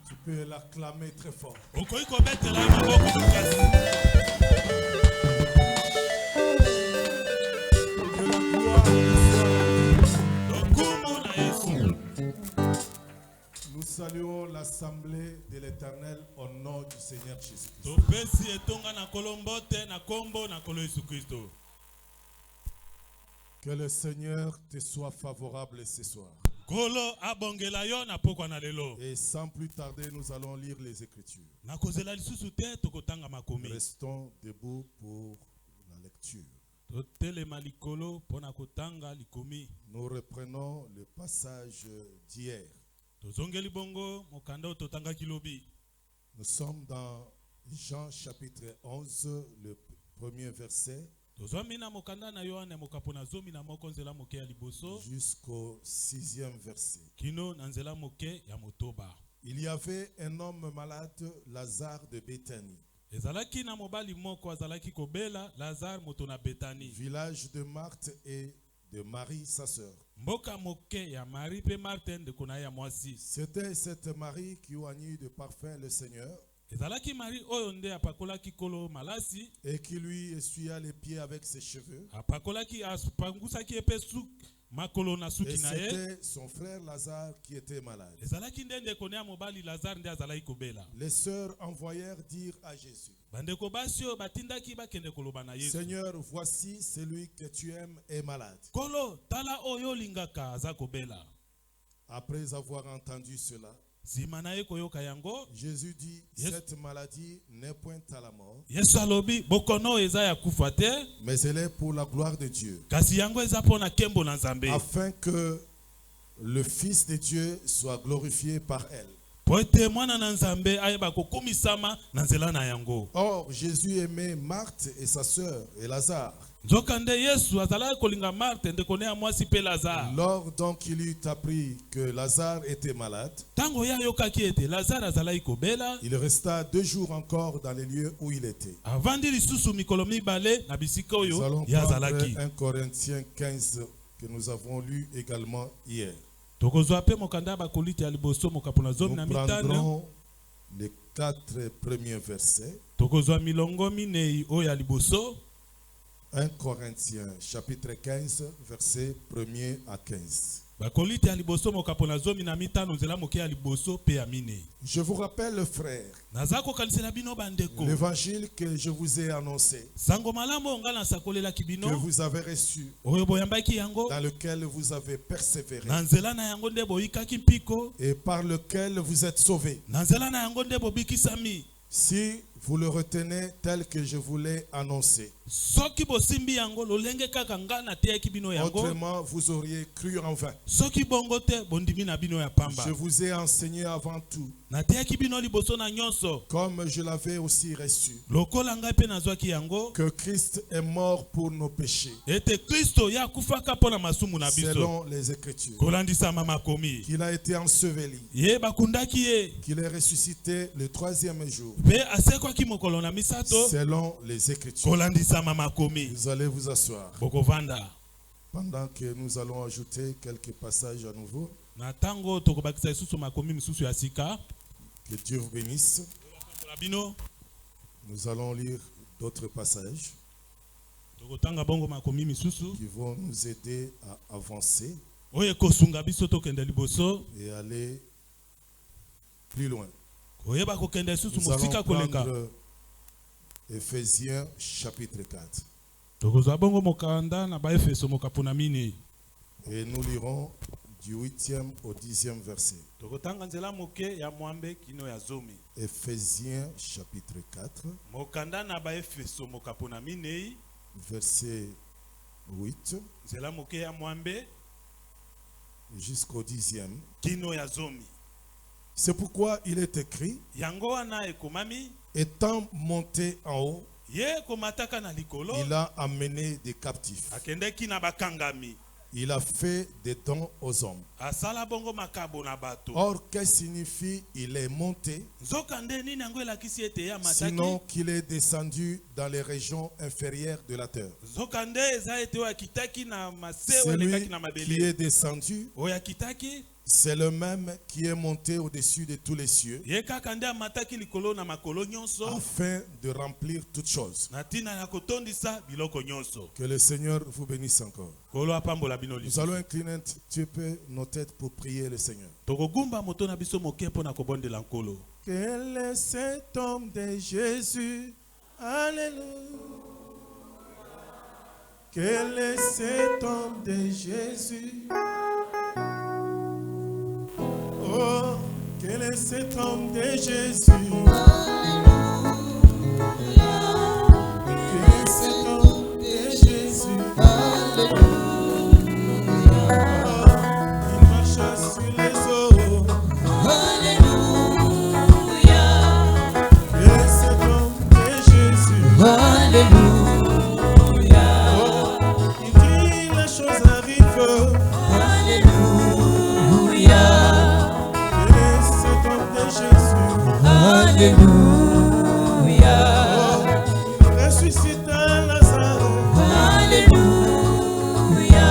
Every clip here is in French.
Tu peux l'acclamer très fort. Nous saluons l'Assemblée de l'Éternel au nom du Seigneur Jésus-Christ. Que le Seigneur te soit favorable ce soir. Et sans plus tarder, nous allons lire les Écritures. Restons debout pour la lecture. Nous reprenons le passage d'hier. Nous sommes dans Jean chapitre 11, le premier verset, jusqu'au 6e verset. Il y avait un homme malade, Lazare de Béthanie, village de Marthe et de Marie, sa sœur. C'était cette Marie qui oignit de parfum le Seigneur et qui lui essuya les pieds avec ses cheveux. Et c'était son frère Lazare qui était malade. Les sœurs envoyèrent dire à Jésus: Seigneur, voici celui que tu aimes est malade. Après avoir entendu cela, Jésus dit: cette maladie n'est point à la mort, mais elle est pour la gloire de Dieu, afin que le Fils de Dieu soit glorifié par elle. Or, Jésus aimait Marthe et sa sœur et Lazare. Lors donc il eut appris que Lazare était malade, il resta 2 jours encore dans les lieux où il était. Nous allons prendre 1 Corinthiens 15 que nous avons lu également hier. Nous prendrons les 4 premiers versets. 1 Corinthiens chapitre 15 versets 1er à 15. Je vous rappelle, frères, l'évangile que je vous ai annoncé, que vous avez reçu, dans lequel vous avez persévéré et par lequel vous êtes sauvés, si vous le retenez tel que je vous l'ai annoncé. Autrement, vous auriez cru en vain. Je vous ai enseigné avant tout, comme je l'avais aussi reçu, que Christ est mort pour nos péchés, selon les Écritures, qu'il a été enseveli, qu'il est ressuscité le 3e jour, selon les Écritures. Vous allez vous asseoir. Pendant que nous allons ajouter quelques passages à nouveau. Que Dieu vous bénisse. Nous allons lire d'autres passages qui vont nous aider à avancer et aller plus loin. Nous allons prendre Éphésiens chapitre 4. Et nous lirons du 8e au 10e verset. Éphésiens chapitre 4, verset 8 jusqu'au 10e. C'est pourquoi il est écrit: étant monté en haut, il a amené des captifs. Il a fait des dons aux hommes. Or, qu'est-ce que signifie il est monté? Sinon qu'il est descendu dans les régions inférieures de la terre. Celui qui est descendu C'est le même qui est monté au-dessus de tous les cieux afin de remplir toutes choses. Que le Seigneur vous bénisse encore. Nous allons incliner un petit peu nos têtes pour prier le Seigneur. Quel est cet homme de Jésus? Alléluia. Quel est cet homme de Jésus? Oh, quel est cet homme de Jésus? Alléluia. Quel est cet homme de Jésus? Alléluia. Oh, il marche sur les eaux. Alléluia. Quel est cet homme de Jésus? Alléluia. Oh, il dit les choses arrivent. Alléluia. Alléluia. Oh, ressuscite Lazare. Alléluia.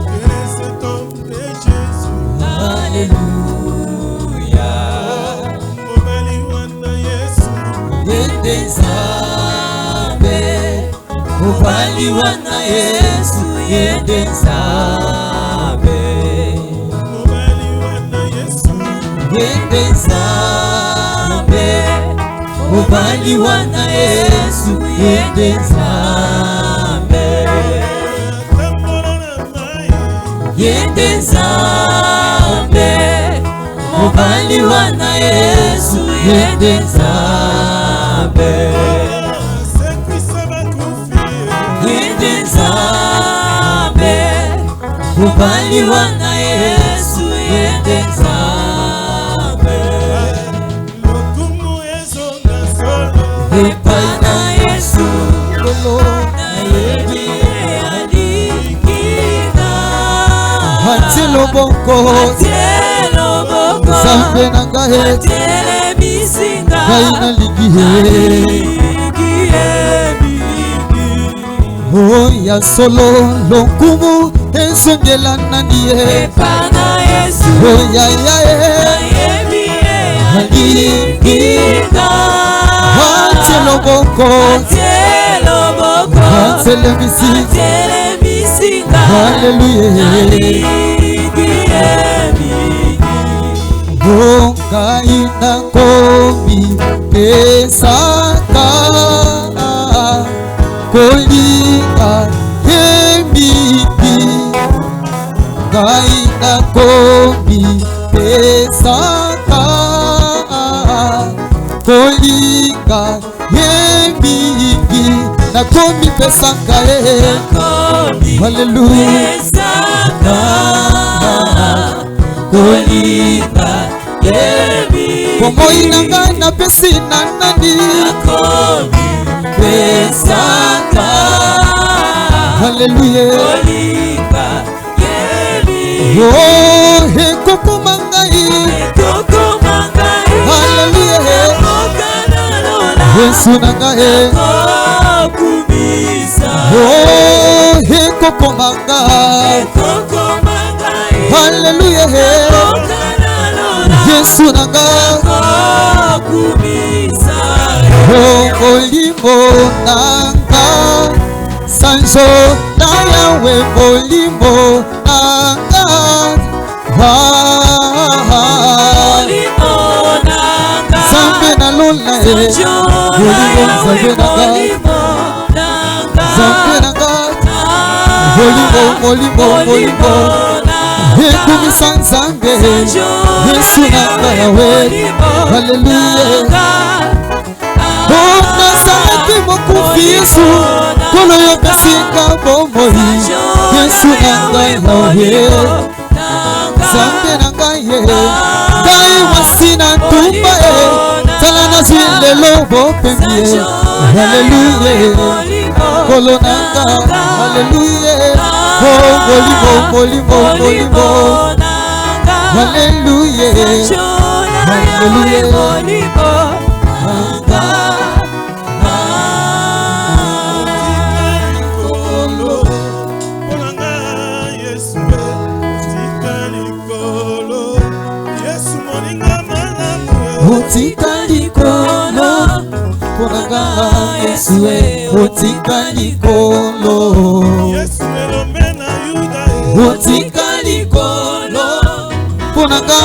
Quel est cet homme de Jésus? Alléluia. Oh, mobali wana Yesu. Yedenzabe. Mobali wana Yesu. Yedenzabe. Mobali wana Yesu. Yedenzabe. Mobali wana Yesu. Yedenzabe. Yedenzabe. Mobali wana Yesu. Yedenzabe. Yedenzabe. Mobali wana Yesu. Yedenzabe. Epana Yesu na yebi alikina Hatilo boko Zambe na gahe Atele bisinga Gaina ligihe Oh ya solo lonkumu Ensongela naniye Epana Yesu Oh ya ya na yebi alikina Atelo boko Atele misinga Hallelujah Bonga ina komi pesaka Kolinga hemiki Gaina komi pesaka Kolinga yembiki nakomi pesaka Hallelujah Kolinga yembiki Komo inanga na pesi nani nakomi pesaka Hallelujah Kolinga yembiki Oh hekoko mangai Hallelujah Yesu nangae Oh hekoko manga Hallelujah Yesu nangae Oh molimo nanga Sanjo na yawe molimo nanga Zambe na lola Zambe nanga Molimo Hekumisa nzambe Yesu nanga yawe Hallelujah Oh nazalaki mokufi Yesu Kolo yo pesinga bomoi Yesu nanga yawe Zambe nanga ye Gai wasina ntumba Tala na zile lobo pemie Hallelujah Kolo nanga Hallelujah Oh molimo Hallelujah Hallelujah Yesu Otika likolo ponanga Yesu otika likolo Yesu elomena Yuda otika likolo ponanga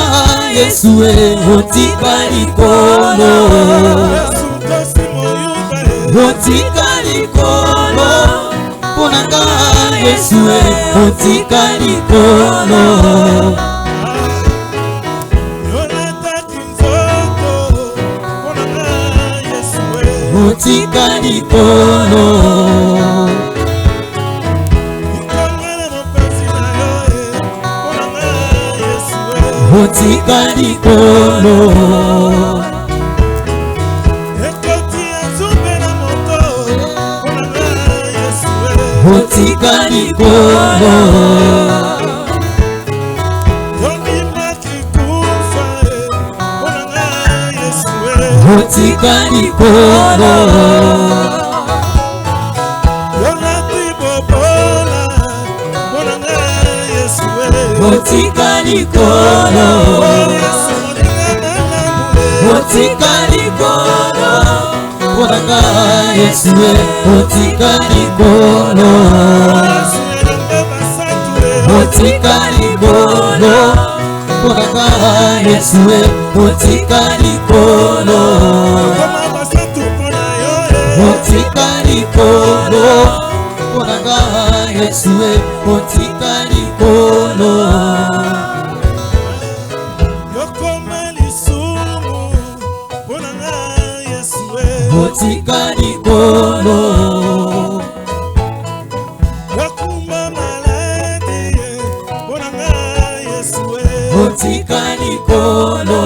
Yesu otika likolo Yesu tosimo Yuda otika likolo ponanga Yesu otika likolo otika likolo otika likolo otika likolo otika likolo otika likolo otika likolo ponanga Yesu otika likolo otika likolo ponanga Yesu otika likolo otika likolo ponanga Yesu otika likolo otika likolo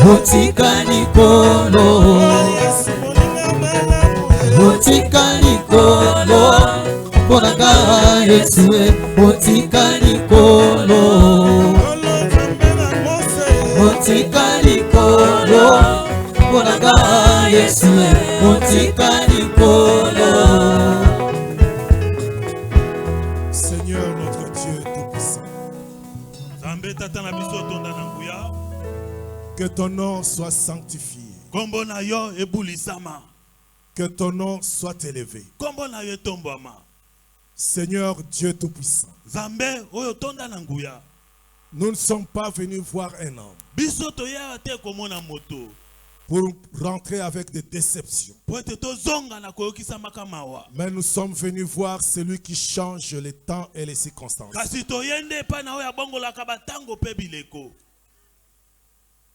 otika likolo otika likolo otika likolo ponanga Yesu otika likolo otika likolo ponanga Yesu otika likolo. Seigneur notre Dieu tout-puissant, que ton nom soit sanctifié, que ton nom soit élevé. Seigneur Dieu tout-puissant, nous ne sommes pas venus voir un homme pour rentrer avec des déceptions, mais nous sommes venus voir celui qui change les temps et les circonstances.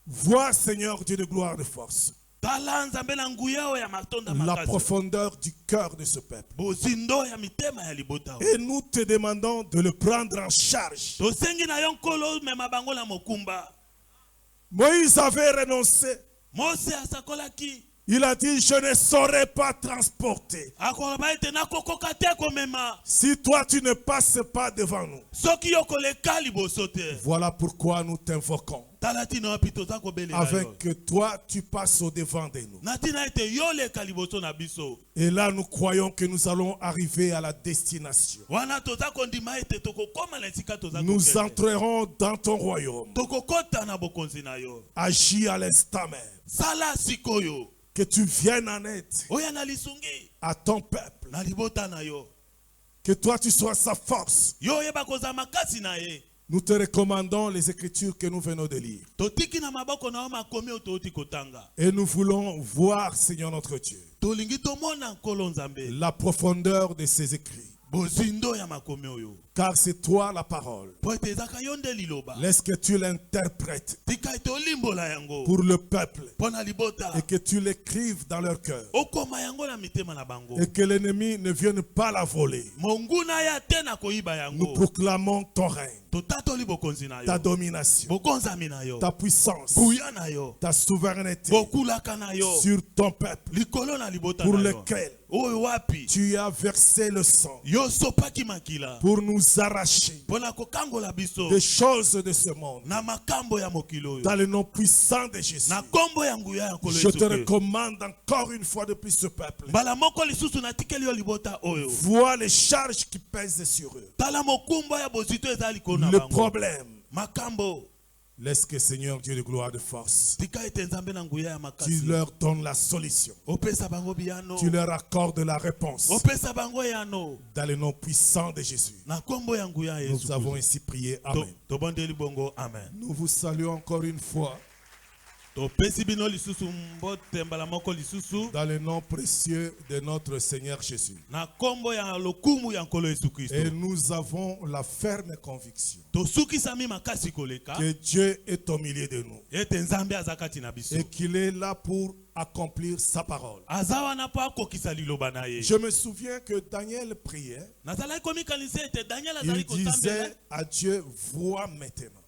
Vois, Seigneur Dieu de gloire de force, la profondeur du cœur de ce peuple. Et nous te demandons de le prendre en charge. Moïse avait renoncé. Il a dit, je ne saurais pas transporter. Si toi tu ne passes pas devant nous. Voilà pourquoi nous t'invoquons. Avec que toi tu passes au devant de nous. Et là nous croyons que nous allons arriver à la destination. Nous entrerons dans ton royaume. Agis à l'instant même. Que tu viennes en aide à ton peuple. Que toi tu sois sa force. Nous te recommandons les écritures que nous venons de lire. Et nous voulons voir, Seigneur notre Dieu, la profondeur de ces écrits. Car c'est toi la parole. Laisse que tu l'interprètes pour le peuple et que tu l'écrives dans leur cœur et que l'ennemi ne vienne pas la voler. Nous proclamons ton règne, ta domination, ta puissance, ta souveraineté sur ton peuple pour lequel tu as versé le sang pour nous arracher des choses de ce monde. Dans le nom puissant de Jésus. Je te recommande encore une fois depuis ce peuple. Vois les charges qui pèsent sur eux. Le problème. Laisse que Seigneur Dieu de gloire de force, tu leur donnes la solution. Tu leur accordes la réponse. Dans le nom puissant de Jésus. Nous avons ainsi prié. Amen. Nous vous saluons encore une fois. Dans le nom précieux de notre Seigneur Jésus. Et nous avons la ferme conviction que Dieu est au milieu de nous et qu'il est là pour accomplir sa parole. Je me souviens que Daniel priait. Il disait à Dieu, vois maintenant.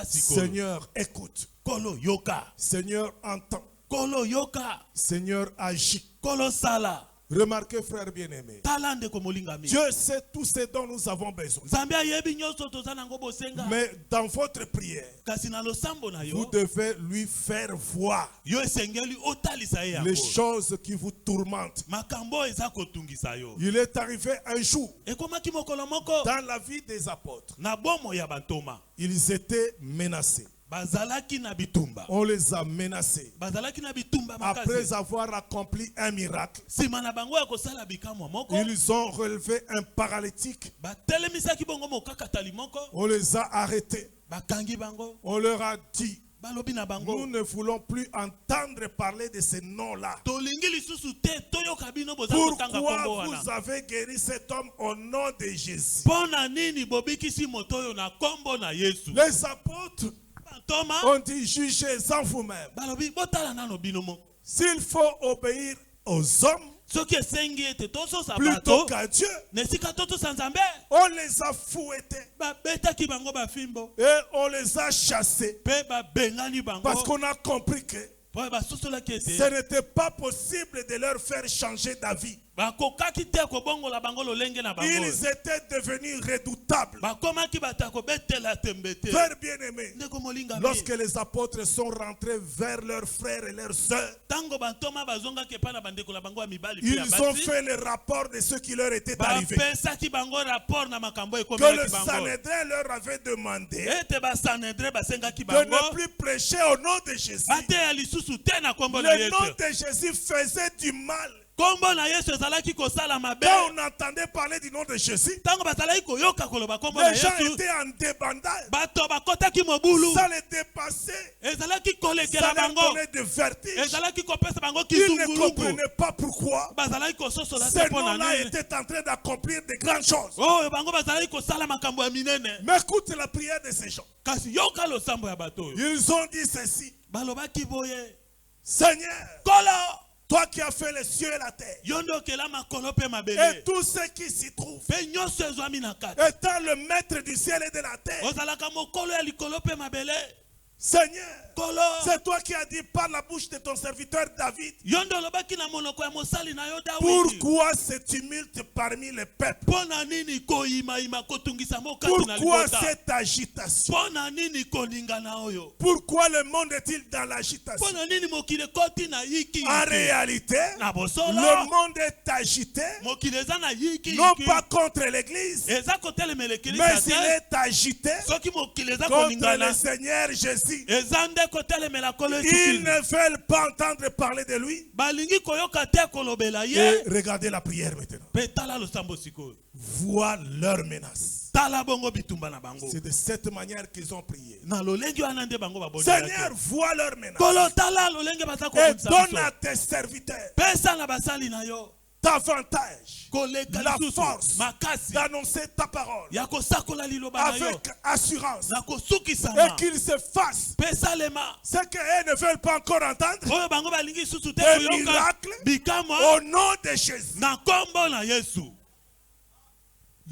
Seigneur, écoute. Seigneur, entends. Seigneur, agis. Remarquez, frère bien-aimé, Dieu sait tout ce dont nous avons besoin. Mais dans votre prière, vous devez lui faire voir les choses qui vous tourmentent. Il est arrivé un jour dans la vie des apôtres. Ils étaient menacés. On les a menacés. Après avoir accompli un miracle, ils ont relevé un paralytique. On les a arrêtés. On leur a dit, nous ne voulons plus entendre parler de ces noms-là. Pourquoi vous avez guéri cet homme au nom de Jésus? Les apôtres ont dit, jugez-en vous-même. S'il faut obéir aux hommes plutôt qu'à Dieu, on les a fouettés et on les a chassés parce qu'on a compris que ce n'était pas possible de leur faire changer d'avis. Ils étaient devenus redoutables. Frères bien-aimés, lorsque les apôtres sont rentrés vers leurs frères et leurs sœurs, ils ont fait le rapport de ce qui leur était arrivé. Que le Sanhédrin leur avait demandé de ne plus prêcher au nom de Jésus. Le nom de Jésus faisait du mal. Quand on entendait parler du nom de Jésus, les gens étaient en débandage. Ça les dépassait. Ça les donnait de vertige. Ils ne comprenaient pas pourquoi ces noms-là étaient en train d'accomplir de grandes choses. Mais écoute la prière de ces gens. Ils ont dit ceci. Seigneur, toi qui as fait les cieux et la terre, et tout ce qui s'y trouve, étant le maître du ciel et de la terre, Seigneur, c'est toi qui as dit par la bouche de ton serviteur David. Pourquoi ce tumulte parmi les peuples? Pourquoi cette agitation? Pourquoi le monde est-il dans l'agitation? En réalité, le monde est agité, non pas contre l'église, mais il est agité contre le Seigneur Jésus. Ils ne veulent pas entendre parler de lui. Et regardez la prière maintenant. Vois leurs menaces. C'est de cette manière qu'ils ont prié. Seigneur, vois leurs menaces. Et donne à tes serviteurs davantage la force d'annoncer ta parole avec assurance et qu'ils se fassent ce qu'eux ne veulent pas encore entendre, des miracles au nom de Jésus.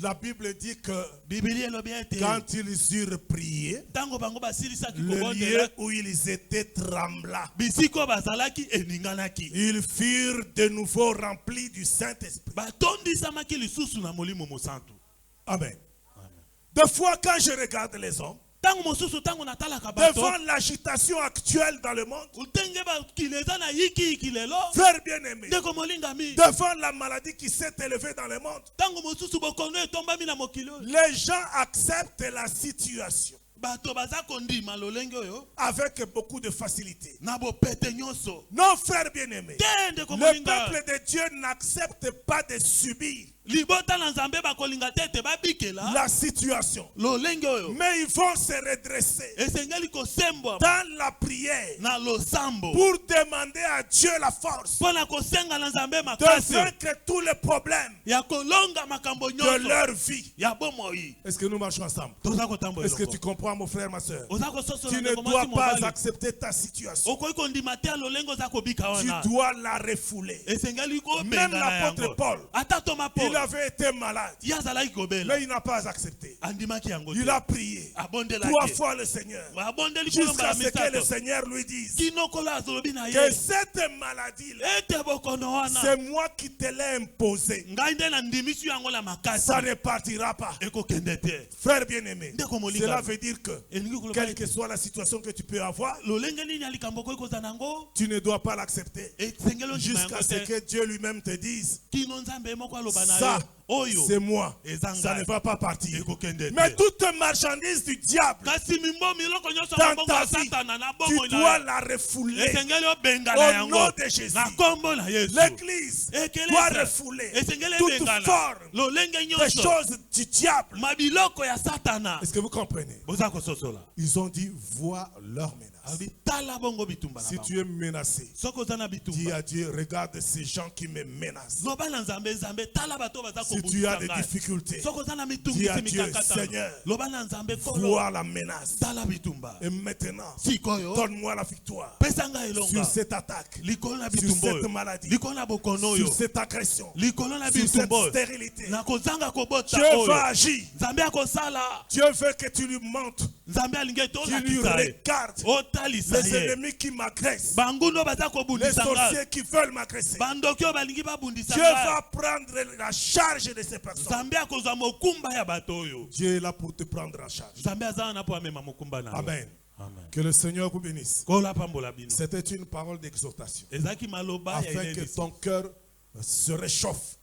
La Bible dit que quand ils eurent prié, le lieu où ils étaient trembla. Ils furent de nouveau remplis du Saint-Esprit. Amen. Des fois, quand je regarde les hommes, devant l'agitation actuelle dans le monde, frère bien-aimé, devant la maladie qui s'est élevée dans le monde, les gens acceptent la situation avec beaucoup de facilité. Non, frère bien-aimé, le peuple de Dieu n'accepte pas de subir la situation, mais ils vont se redresser dans la prière pour demander à Dieu la force de vaincre tous les problèmes de leur vie. Est-ce que nous marchons ensemble? Est-ce que tu comprends, mon frère, ma soeur? Tu ne dois pas accepter ta situation. Tu dois la refouler. Même l'apôtre Paul, il avait été malade, mais il n'a pas accepté. Il a prié 3 fois le Seigneur, jusqu'à ce que le Seigneur lui dise que cette maladie, c'est moi qui te l'ai imposée. Ça ne partira pas. Frère bien-aimé, cela veut dire que quelle que soit la situation que tu peux avoir, tu ne dois pas l'accepter jusqu'à ce que Dieu lui-même te dise ça, c'est moi, ça ne va pas partir. Mais toute marchandise du diable dans ta vie, tu dois la refouler au nom de Jésus. L'église doit refouler toute forme des choses du diable. Est-ce que vous comprenez? Ils ont dit, vois leur menace. Si tu es menacé, dis à Dieu, regarde ces gens qui me menacent. Si tu as des difficultés, dis à Dieu, Seigneur, vois la menace. Et maintenant, donne-moi la victoire sur cette attaque, sur cette maladie, sur cette agression, sur cette stérilité. Dieu va agir. Dieu veut que tu lui montres, tu lui regardes les ennemis qui m'agressent, les sorciers qui veulent m'agresser. Dieu va prendre la charge de ces personnes. Dieu est là pour te prendre en charge. Amen. Amen. Que le Seigneur vous bénisse. C'était une parole d'exhortation afin que ton cœur se réchauffe.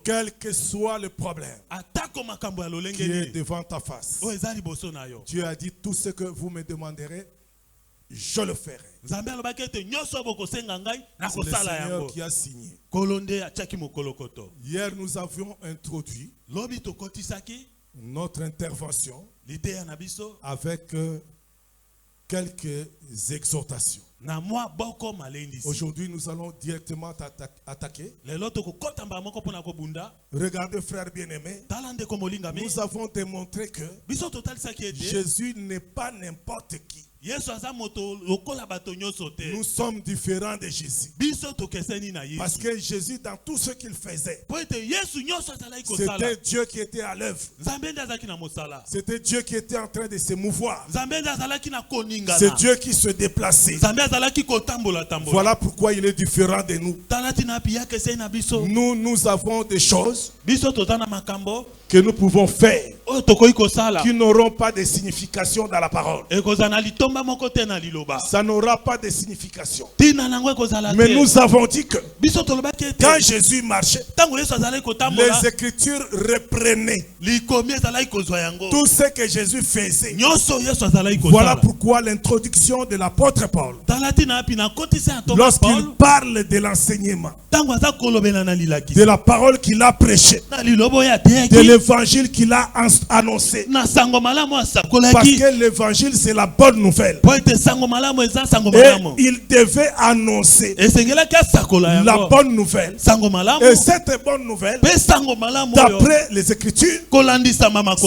Quel que soit le problème qui est devant ta face, Dieu a dit, tout ce que vous me demanderez, je le ferai. C'est le Seigneur qui a signé. Hier, nous avions introduit notre intervention avec quelques exhortations. Aujourd'hui, nous allons directement attaquer. Regardez, frère bien-aimé, nous avons démontré que Jésus n'est pas n'importe qui. Nous sommes différents de Jésus. Parce que Jésus, dans tout ce qu'il faisait, c'était Dieu qui était à l'œuvre. C'était Dieu qui était en train de se mouvoir. C'est Dieu qui se déplaçait. Voilà pourquoi il est différent de nous. Nous avons des choses que nous pouvons faire qui n'auront pas de signification dans la parole. Ça n'aura pas de signification. Mais nous avons dit que quand Jésus marchait, les Écritures reprenaient tout ce que Jésus faisait. Voilà pourquoi l'introduction de l'apôtre Paul, lorsqu'il parle de l'enseignement, de la parole qu'il a prêchée, de l'évangile qu'il a annoncé, parce que l'évangile c'est la bonne nouvelle, et il devait annoncer la bonne nouvelle, et cette bonne nouvelle, d'après les Écritures,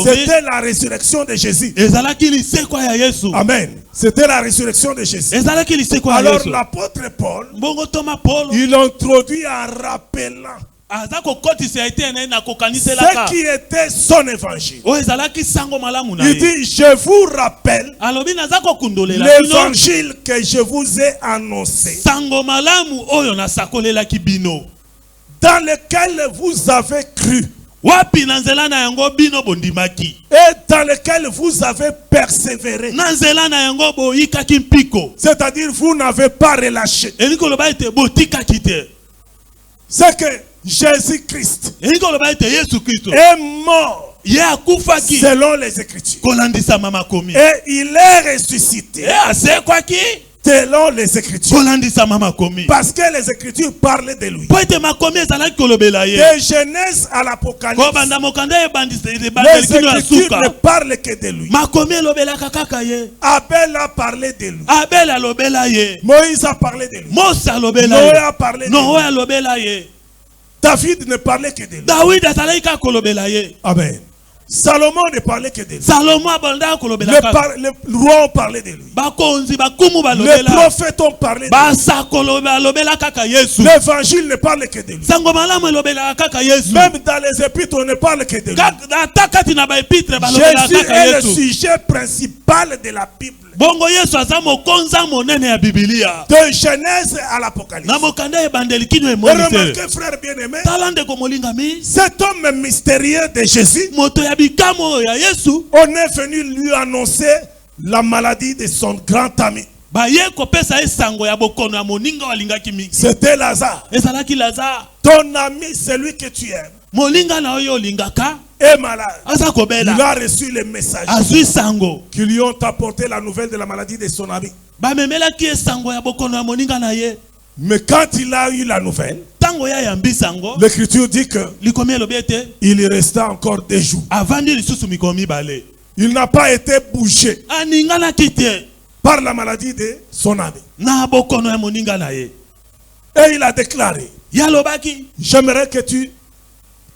c'était la résurrection de Jésus. Amen. C'était la résurrection de Jésus. Alors l'apôtre Paul, il introduit en rappelant Ce qui était son évangile. Il dit, je vous rappelle l'évangile que je vous ai annoncé, dans lequel vous avez cru, et dans lequel vous avez persévéré. C'est-à-dire, vous n'avez pas relâché. C'est que Jésus-Christ est mort selon les Écritures. Et il est ressuscité selon les Écritures. Parce que les Écritures parlent de lui. De Genèse à l'Apocalypse, les Écritures ne parlent que de lui. Abel a parlé de lui. Moïse a parlé de lui. Noé a parlé de lui. David ne parlait que de lui. Amen. Salomon ne parlait que de lui. Les rois ont parlé de lui. Les prophètes ont parlé de lui. L'évangile ne parle que de lui. Même dans les épîtres, on ne parle que de lui. Jésus est le sujet principal de la Bible. De Genèse à l'Apocalypse. Remarquez, frère bien-aimé, cet homme mystérieux de Jésus, on est venu lui annoncer la maladie de son grand ami. C'était Lazare. Ton ami, celui que tu aimes, est malade. Il a reçu les messages qui lui ont apporté la nouvelle de la maladie de son ami. Mais quand il a eu la nouvelle, l'Écriture dit que il resta encore des jours. Il n'a pas été bougé par la maladie de son ami. Et il a déclaré, j'aimerais que tu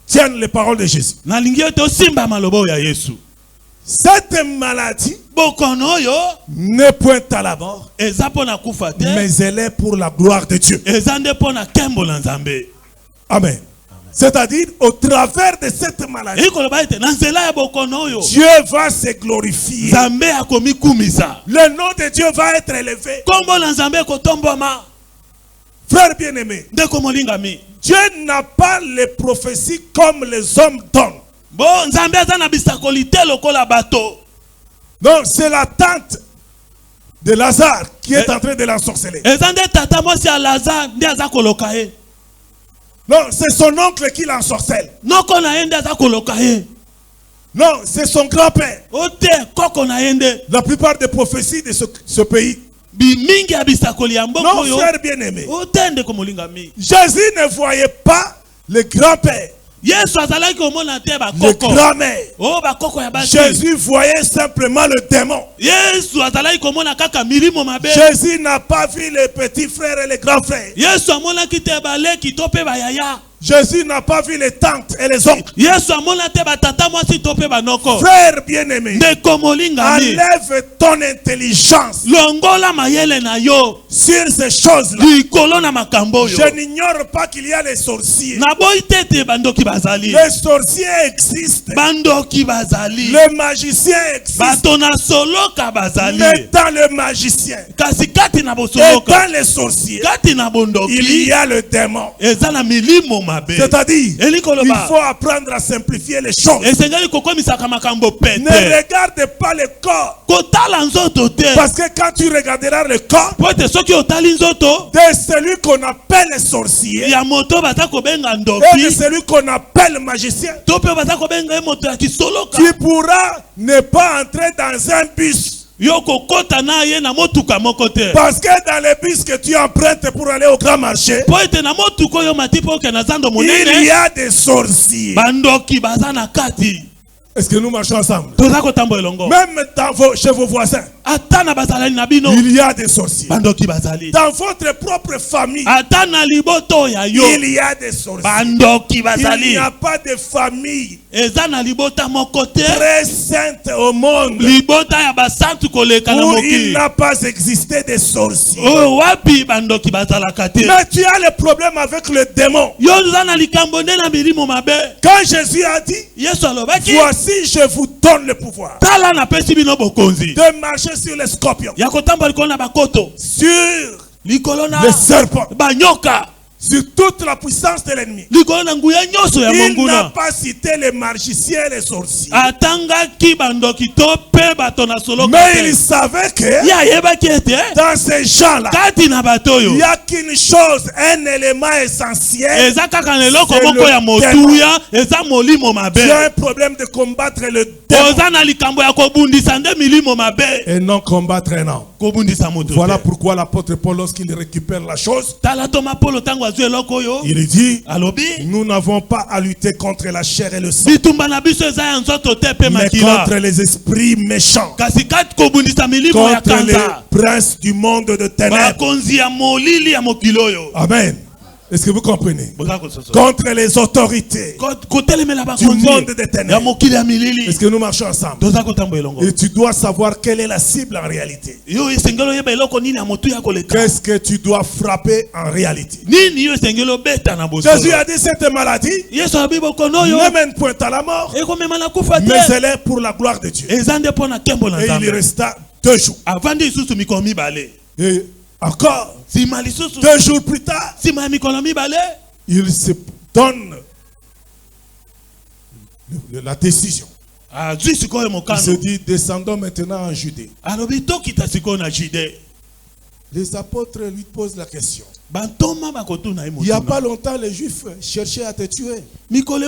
tiennent les paroles de Jésus. Cette maladie n'est point à la mort, mais elle est pour la gloire de Dieu. Amen. C'est-à-dire, au travers de cette maladie, Dieu va se glorifier. Le nom de Dieu va être élevé. Frère bien-aimé, Dieu n'a pas les prophéties comme les hommes donnent. Non, c'est la tante de Lazare qui est en train de l'ensorceler. Non, c'est son oncle qui l'ensorcelle. Non, c'est son grand-père. La plupart des prophéties de ce pays. Non, frère bien-aimé, Jésus ne voyait pas le grand-père, le grand-mère. Jésus voyait simplement le démon. Jésus n'a pas vu les petits frères et les grands frères. Jésus n'a pas vu les tantes et les oncles. Frère bien-aimé, enlève ton intelligence sur ces choses-là. Je n'ignore pas qu'il y a les sorciers. Les sorciers existent. Le magicien existe. Mais dans le magicien et dans les sorciers, il y a le démon. C'est-à-dire, il faut apprendre à simplifier les choses. Ne regarde pas le corps. Parce que quand tu regarderas le corps de celui qu'on appelle sorcier et de celui qu'on appelle magicien, tu pourras ne pas entrer dans un bus. Parce que dans les bus que tu empruntes pour aller au grand marché, il y a des sorciers. Est-ce que nous marchons ensemble? Même chez vos voisins, il y a des sorciers. Dans votre propre famille, il y a des sorciers. Il n'y a pas de famille très sainte au monde où il n'a pas existé des sorciers. Mais tu as le problème avec le démon. Quand Jésus a dit, voici je vous donne le pouvoir de marcher sur les scorpions, sur les serpents, sur toute la puissance de l'ennemi. Il n'a pas cité les magiciens et les sorciers. Mais il savait que dans ces gens-là, il n'y a qu'une chose, un élément essentiel. Tu as un problème de combattre le démon et non combattre un homme. Voilà pourquoi l'apôtre Paul, lorsqu'il récupère la chose, il dit, nous n'avons pas à lutter contre la chair et le sang, mais contre les esprits méchants, contre les princes du monde de ténèbres. Amen. Est-ce que vous comprenez? Contre les autorités du monde des ténèbres. Est-ce que nous marchons ensemble? Et tu dois savoir quelle est la cible en réalité. Qu'est-ce que tu dois frapper en réalité? Jésus a dit cette maladie ne mène point à la mort, mais elle est pour la gloire de Dieu. Et il resta 2 jours. Et encore 2 jours plus tard, il se donne la décision. Il se dit, descendons maintenant en Judée. Les apôtres lui posent la question. Il n'y a pas longtemps, les Juifs cherchaient à te tuer. Et tu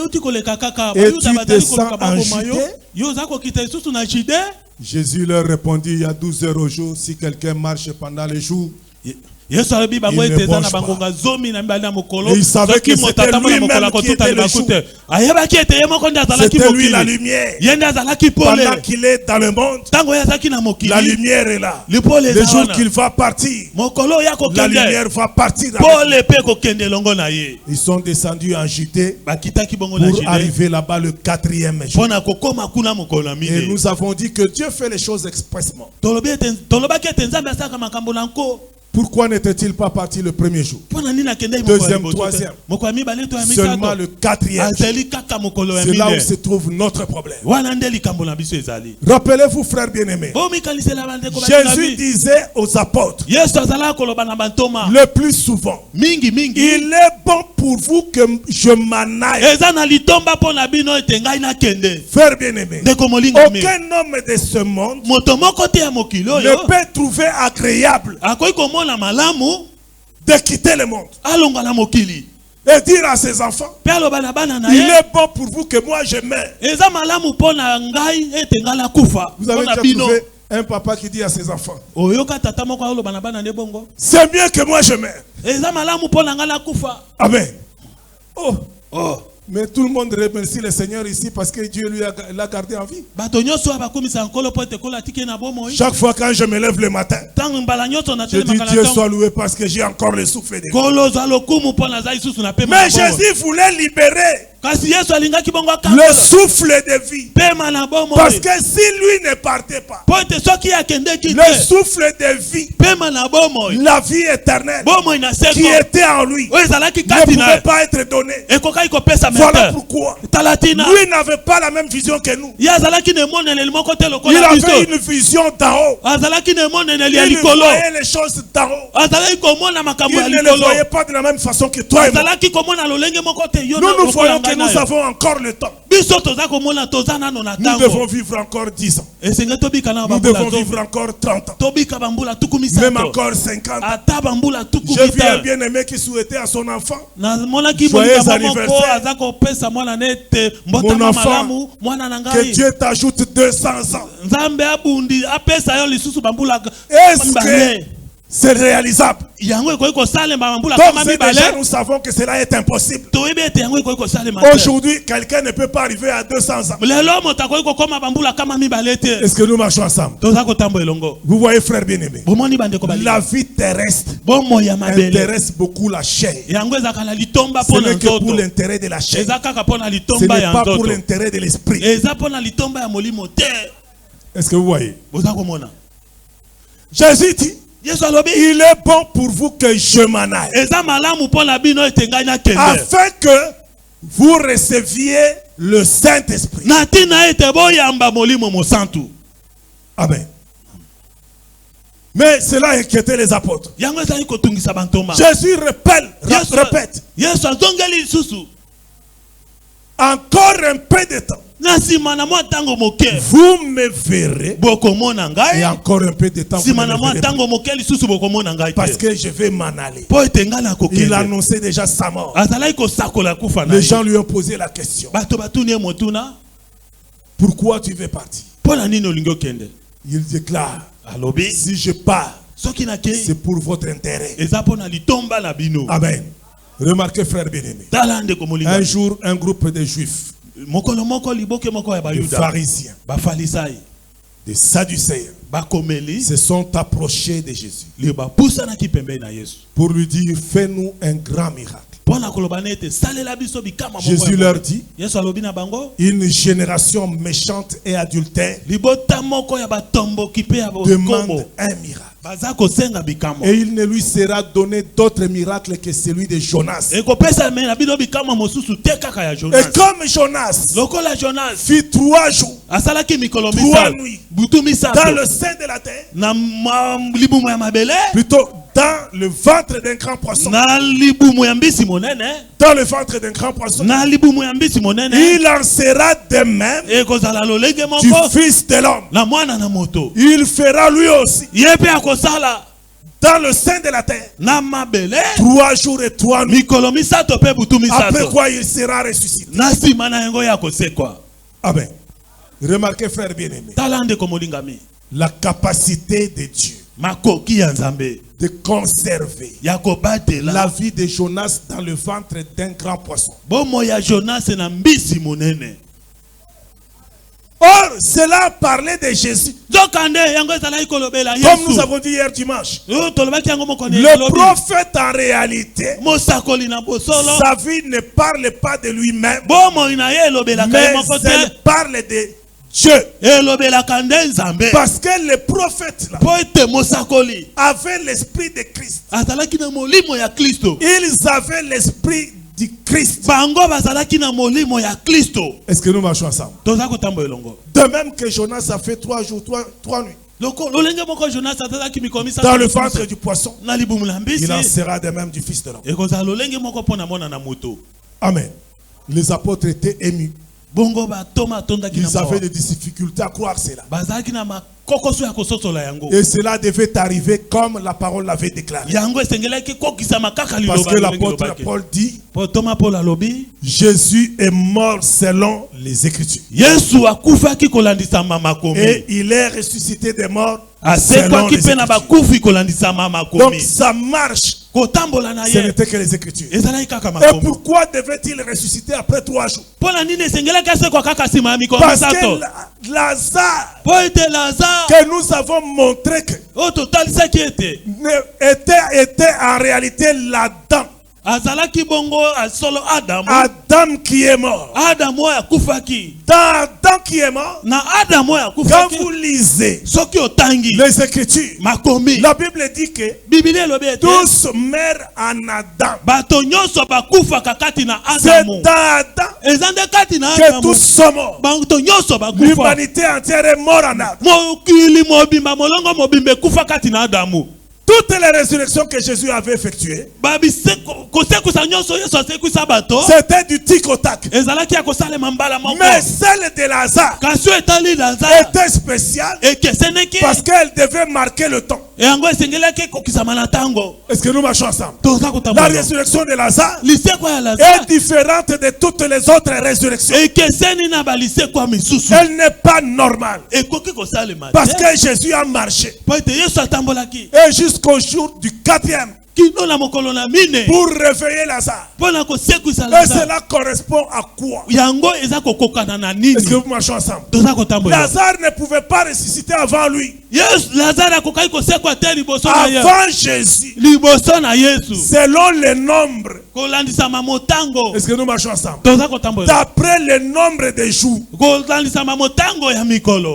descends en Judée? Jésus leur répondit, il y a 12 heures au jour, si quelqu'un marche pendant les jours, il ne bronche pas. Et il savait que c'était lui-même qui était le jour. C'était lui la lumière. Pendant qu'il est dans le monde, la lumière est là. Le jour qu'il va partir, la lumière va partir. Ils sont descendus en Judée pour arriver là-bas le 4e jour. Et nous avons dit que Dieu fait les choses expressement. Pourquoi n'était-il pas parti le premier jour? Deuxième, troisième. Seulement le 4e. C'est là où se trouve notre problème. Rappelez-vous, frères bien-aimés, Jésus disait aux apôtres, le plus souvent, il est bon pour vous que je m'en aille. Frères bien-aimés, aucun homme de ce monde ne peut trouver agréable de quitter le monde et dire à ses enfants, il est bon pour vous que moi je meure. Vous avez déjà trouvé un papa qui dit à ses enfants, c'est mieux que moi je meure. Amen. Oh. Mais tout le monde remercie le Seigneur ici parce que Dieu lui l'a gardé en vie. Chaque fois quand je me lève le matin, je dis Dieu soit loué parce que j'ai encore le souffle de vie. Mais Jésus voulait libérer le souffle de vie. Parce que si lui ne partait pas, le souffle de vie, la vie éternelle qui était en lui, ne pouvait pas être donnée. Voilà pourquoi lui n'avait pas la même vision que nous. Il avait une vision d'en haut. Il voyait les choses d'en haut. Il ne les voyait pas de la même façon que toi et moi. Nous voyons que nous avons encore le temps. Nous devons vivre encore 10 ans. Nous devons vivre encore 30 ans. Même encore 50 ans. J'ai vu un bien-aimé qui souhaitait à son enfant joyeux anniversaire. Mon enfant, que Dieu t'ajoute 200 ans. Est-ce que C'est réalisable. Comme c'est déjà, nous savons que cela est impossible. Aujourd'hui, quelqu'un ne peut pas arriver à 200 ans. Est-ce que nous marchons ensemble? Vous voyez, frère bien-aimé, la vie terrestre intéresse beaucoup la chair. Ce n'est que pour l'intérêt de la chair. Ce n'est pas pour l'intérêt de l'esprit. Est-ce que vous voyez? Jésus dit, il est bon pour vous que je m'en aille, afin que vous receviez le Saint-Esprit. Amen. Mais cela inquiétait les apôtres. Jésus répète. Encore un peu de temps. Vous me verrez. Et encore un peu de temps. Vous me verrez. Parce que je vais m'en aller. Il annonçait déjà sa mort. Les gens lui ont posé la question. Pourquoi tu veux partir? Il déclare, si je pars, c'est pour votre intérêt. Amen. Remarquez, frère bien-aimé, un jour, un groupe de juifs, des pharisiens, des sadducéens, se sont approchés de Jésus pour lui dire, fais-nous un grand miracle. Jésus leur dit, une génération méchante et adultère demande un miracle. Et il ne lui sera donné d'autre miracle que celui de Jonas. Et comme Jonas fit 3 jours, 3 nuits dans le sein de la terre, plutôt dans le ventre d'un grand poisson, dans le ventre d'un grand poisson, il en sera de même du Fils de l'homme. Il fera lui aussi dans le sein de la terre 3 jours et 3 nuits. Après quoi il sera ressuscité. Amen. Remarquez, frère bien-aimé, la capacité de Dieu de conserver la vie de Jonas dans le ventre d'un grand poisson. Or, cela parlait de Jésus. Comme nous avons dit hier dimanche, le prophète en réalité, sa vie ne parle pas de lui-même, mais elle parle de Dieu. Parce que les prophètes là avaient l'esprit de Christ. Ils avaient l'esprit du Christ. Est-ce que nous marchons ensemble? De même que Jonas a fait 3 jours, 3 nuits dans le ventre du poisson, il en sera de même du Fils de l'homme. Amen. Les apôtres étaient émus. Ils avaient des difficultés à croire cela. Et cela devait arriver comme la parole l'avait déclaré. Parce que l'apôtre Paul dit, Jésus est mort selon les Écritures. Et il est ressuscité des morts selon les Écritures. Donc ça marche. Ce n'était que les Écritures. Et pourquoi devait-il ressusciter après 3 jours? Parce que Lazare, que nous avons montré que était en réalité l'Adam. Adam qui est mort. Dans Adam qui est mort, quand vous lisez les Écritures, la Bible dit que tous meurent en Adam. C'est dans Adam que tous sont morts. L'humanité entière est morte en Adam. Toutes les résurrections que Jésus avait effectuées, c'était du tic au tac. Mais celle de Lazare était spéciale parce qu'elle devait marquer le temps. Est-ce que nous marchons ensemble? La résurrection de Lazare est différente de toutes les autres résurrections. Elle n'est pas normale. Parce que Jésus a marché. Et jusqu'au jour du 4e. Pour réveiller Lazare. Et cela correspond à quoi? Est-ce que vous marchez ensemble? Lazare ne pouvait pas ressusciter avant lui. Avant Jésus. Selon le nombre. Est-ce que nous marchons ensemble? D'après le nombre de jours.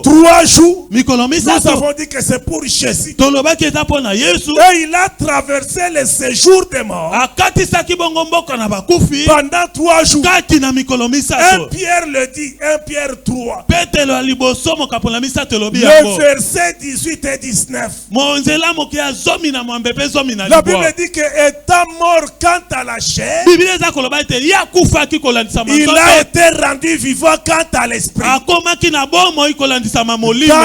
3 jours. Nous avons dit que c'est pour Jésus. Et il a traversé le séjour des morts pendant 3 jours. 1 Pierre le dit, 1 Pierre 3. Le verset 18 et 19. La Bible dit que étant mort quant à la chair, il a été rendu vivant quant à l'esprit, dans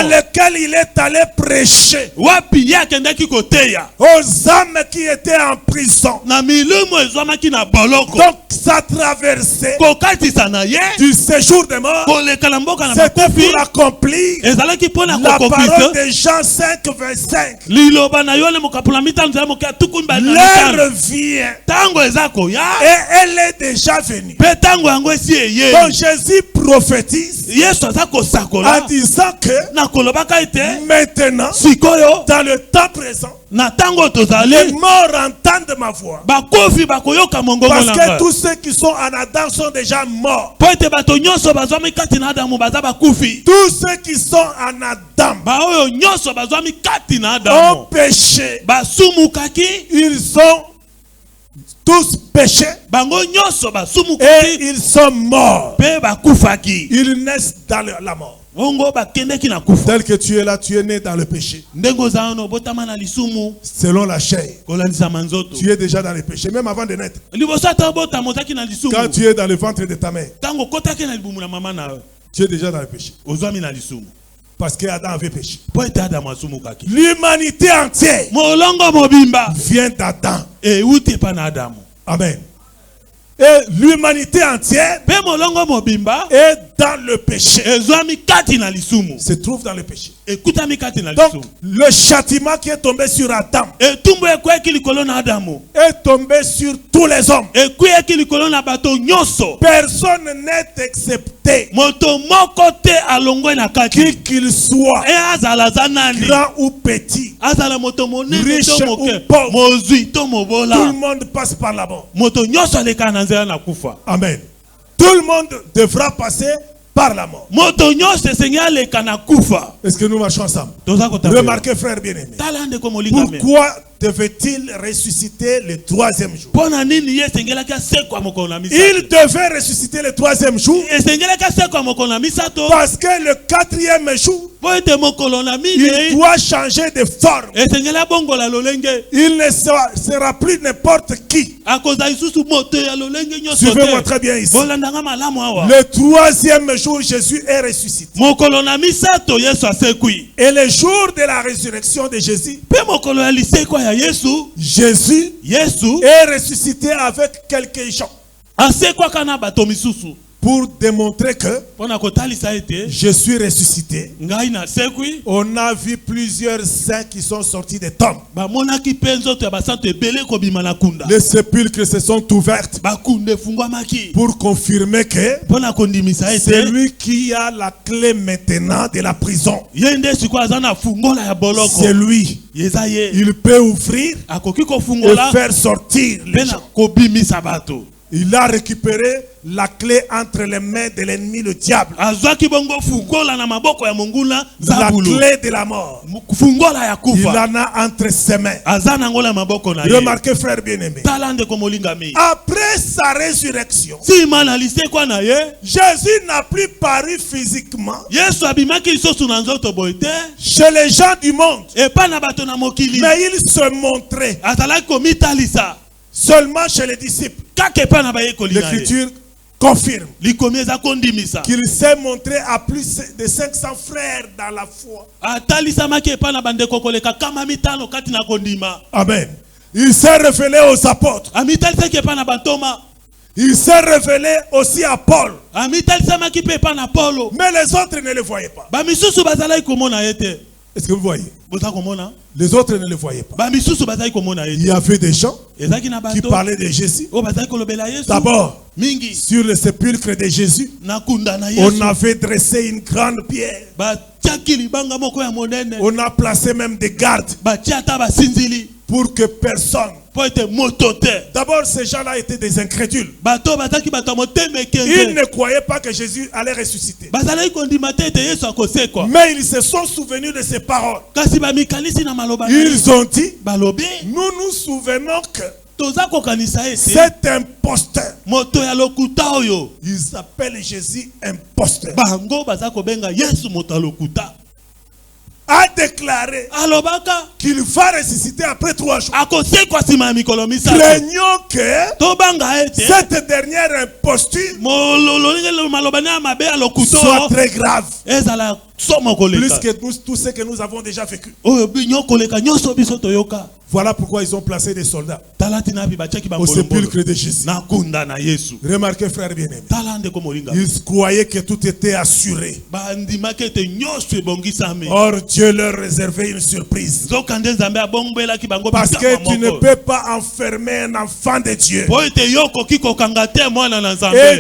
lequel il est allé prêcher aux âmes qui étaient en prison. Donc sa traversée du séjour des morts, c'était pour accomplir la parole de Jean 5 25. L'heure vient et elle est déjà venue. Donc Jésus prophétise en disant que maintenant, dans le temps présent, les morts entendent ma voix. Parce que tous ceux qui sont en Adam sont déjà morts. Tous ceux qui sont en Adam ont péché. Ils sont tous péchés et ils sont morts. Ils naissent dans la mort. Tel que tu es là, tu es né dans le péché. Selon la chair, tu es déjà dans le péché, même avant de naître. Quand tu es dans le ventre de ta mère, tu es déjà dans le péché. Parce qu'Adam avait péché. L'humanité entière vient d'Adam. Amen. Et l'humanité entière est dans le péché. Se trouve dans le péché. Donc le châtiment qui est tombé sur Adam est tombé sur tous les hommes. Personne n'est excepté. Qui qu'il soit, grand ou petit, riche ou pauvre, tout le monde passe par la mort. Amen. Tout le monde devra passer par la mort. Est-ce que nous marchons ensemble? Remarquez, frère bien-aimé, pourquoi devait-il ressusciter le 3e jour? Il devait ressusciter le 3e jour parce que le 4e jour, il doit changer de forme. Il ne sera plus n'importe qui. Suivez-moi très bien ici. Le 3e jour, Jésus est ressuscité. Et le jour de la résurrection de Jésus, Jésus est ressuscité avec quelques gens pour démontrer que je suis ressuscité. On a vu plusieurs saints qui sont sortis des tombes. Les sépulcres se sont ouvertes pour confirmer que c'est lui qui a la clé maintenant de la prison. C'est lui. Il peut ouvrir et faire sortir les gens. Il a récupéré la clé entre les mains de l'ennemi, le diable. La clé de la mort. Il en a entre ses mains. Remarquez, frère bien-aimé, après sa résurrection, Jésus n'a plus paru physiquement chez les gens du monde, mais il se montrait seulement chez les disciples. L'Écriture confirme qu'il s'est montré à plus de 500 frères dans la foi. Amen. Il s'est révélé aux apôtres. Il s'est révélé aussi à Paul. Mais les autres ne le voyaient pas. Est-ce que vous voyez? Les autres ne le voyaient pas. Il y avait des gens qui parlaient de Jésus. D'abord, sur le sépulcre de Jésus, on avait dressé une grande pierre. On a placé même des gardes pour que personne. D'abord, ces gens-là étaient des incrédules. Ils ne croyaient pas que Jésus allait ressusciter. Mais ils se sont souvenus de ces paroles. Ils ont dit, nous nous souvenons que cet imposteur, ils appellent Jésus imposteur, a déclaré qu'il va ressusciter après 3 jours. Craignons que cette dernière imposture soit très grave. Plus que tout ce que nous avons déjà vécu. Voilà pourquoi ils ont placé des soldats au sépulcre de Jésus. Remarquez, frère bien-aimé, ils croyaient que tout était assuré. Or, Dieu leur réservait une surprise. Parce que tu ne peux pas enfermer un enfant de Dieu. Et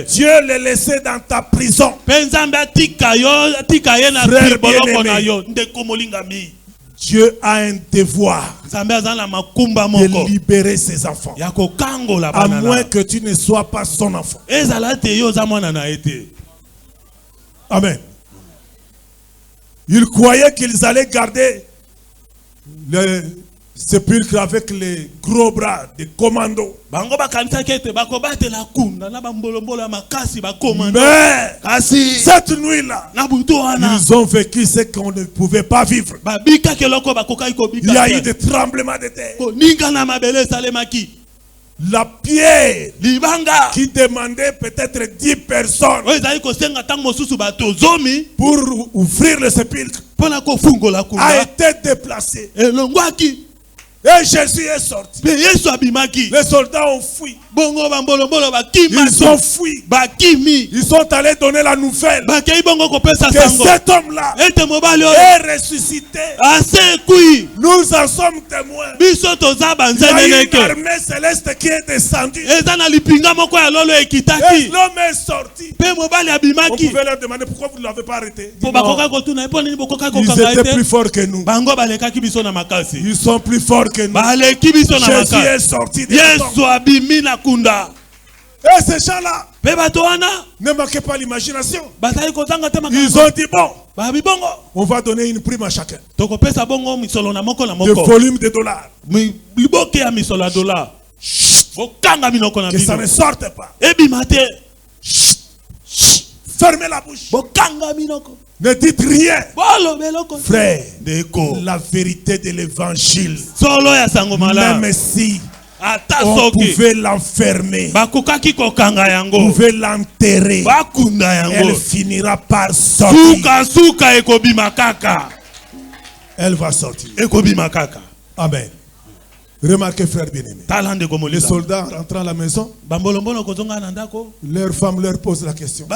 Dieu le laissait dans ta prison. Frère bien-aimé, Dieu a un devoir de libérer ses enfants. À moins que tu ne sois pas son enfant. Amen. Ils croyaient qu'ils allaient garder le sépulcre avec les gros bras des commandos. Mais cette nuit-là, ils ont vécu ce qu'on ne pouvait pas vivre. Il y a eu des tremblements de terre. La pierre qui demandait peut-être 10 personnes pour ouvrir le sépulcre a été déplacée. Et Jésus est sorti. Les soldats ont fui. Ils ont fui. Ils sont allés donner la nouvelle que cet homme-là est ressuscité. Nous en sommes témoins. Il y a une armée céleste qui est descendue. Et l'homme est sorti. On pouvait leur demander pourquoi vous ne l'avez pas arrêté. Ils étaient plus forts que nous. Ils sont plus forts que nous. Jésus est sorti de tombe. Et ces gens-là ne manquaient pas l'imagination. Ils ont dit bon, on va donner une prime à chacun de volume de dollars. Que ça ne sorte pas. Fermez la bouche. Ne dites rien. Frère, la vérité de l'évangile, même si on pouvait l'enfermer, on pouvait l'enterrer, elle finira par sortir. Elle va sortir. Amen. Remarquez, frère bien-aimé, les soldats rentrant à la maison, leur femme leur pose la question.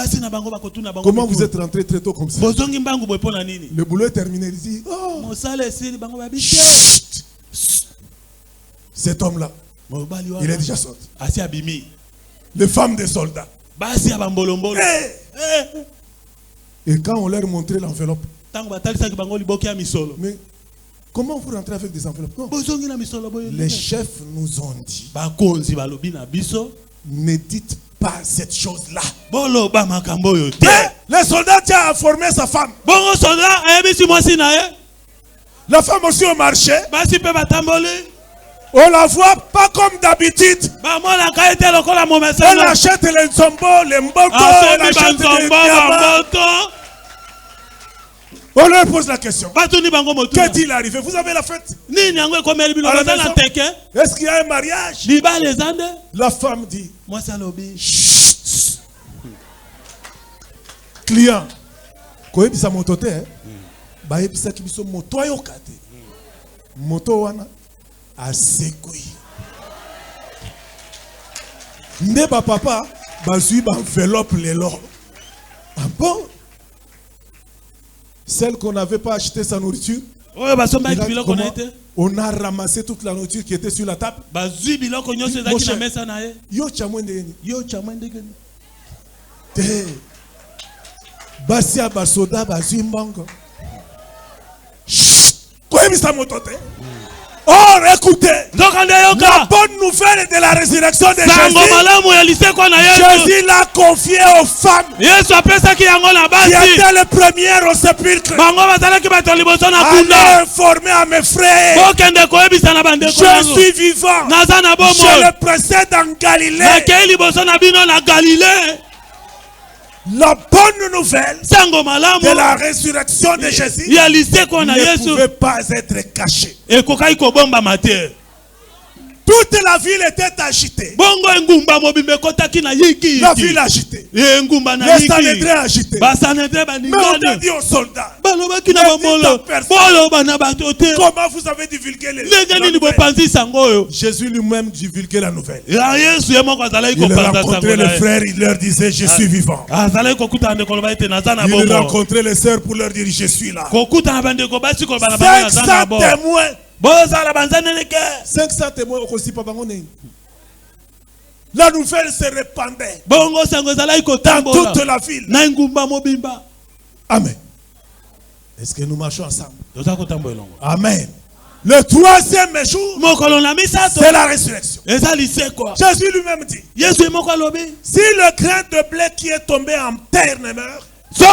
Comment vous êtes rentré très tôt comme ça? Le boulot est terminé. Il dit, oh, chut, cet homme-là, il est déjà sorti. Les femmes des soldats. Et quand on leur montrait l'enveloppe, mais comment vous rentrez avec des enveloppes? Non. Les chefs nous ont dit, ne dites pas cette chose-là. Les soldats tiennent à informer sa femme. La femme aussi au marché. On la voit pas comme d'habitude. Elle achète les nzombo, les mboto, elle achète les diamants. On leur pose la question. Qu'est-il arrivé? Vous avez la fête? Est-ce qu'il y a un mariage? La femme dit, chut, client. Quand il a moto, il a dit moto yo kate. Moto wana a sekui. Neba papa bazui ba enveloppe lelo. Ah bon? Celle qu'on n'avait pas acheté sa nourriture. On a ramassé toute la nourriture qui était sur la table. Yo chamwende gani. Basia basoda bazui mbango. Or, écoutez, la bonne nouvelle de la résurrection de Jésus l'a confié aux femmes qui étaient les premières au sépulcre. Allez informer à mes frères, je suis vivant. Je le précède en Galilée. La bonne nouvelle de la résurrection de Jésus ne pouvait pas être cachée. Toute la ville était agitée. La ville agitée. Les Sanhédrins agités. Mais on a dit aux soldats, comment vous avez divulgué les nouvelles? Jésus lui-même divulguait la nouvelle. Il rencontrait les frères, il leur disait, je suis vivant. Il rencontrait les sœurs pour leur dire, je suis là. 500 témoins. 500 témoins aussi pas. La nouvelle se répandait dans toute la ville. Amen. Est-ce que nous marchons ensemble? Amen. Le troisième jour, c'est la résurrection. Jésus lui-même dit, si le grain de blé qui est tombé en terre ne meurt, il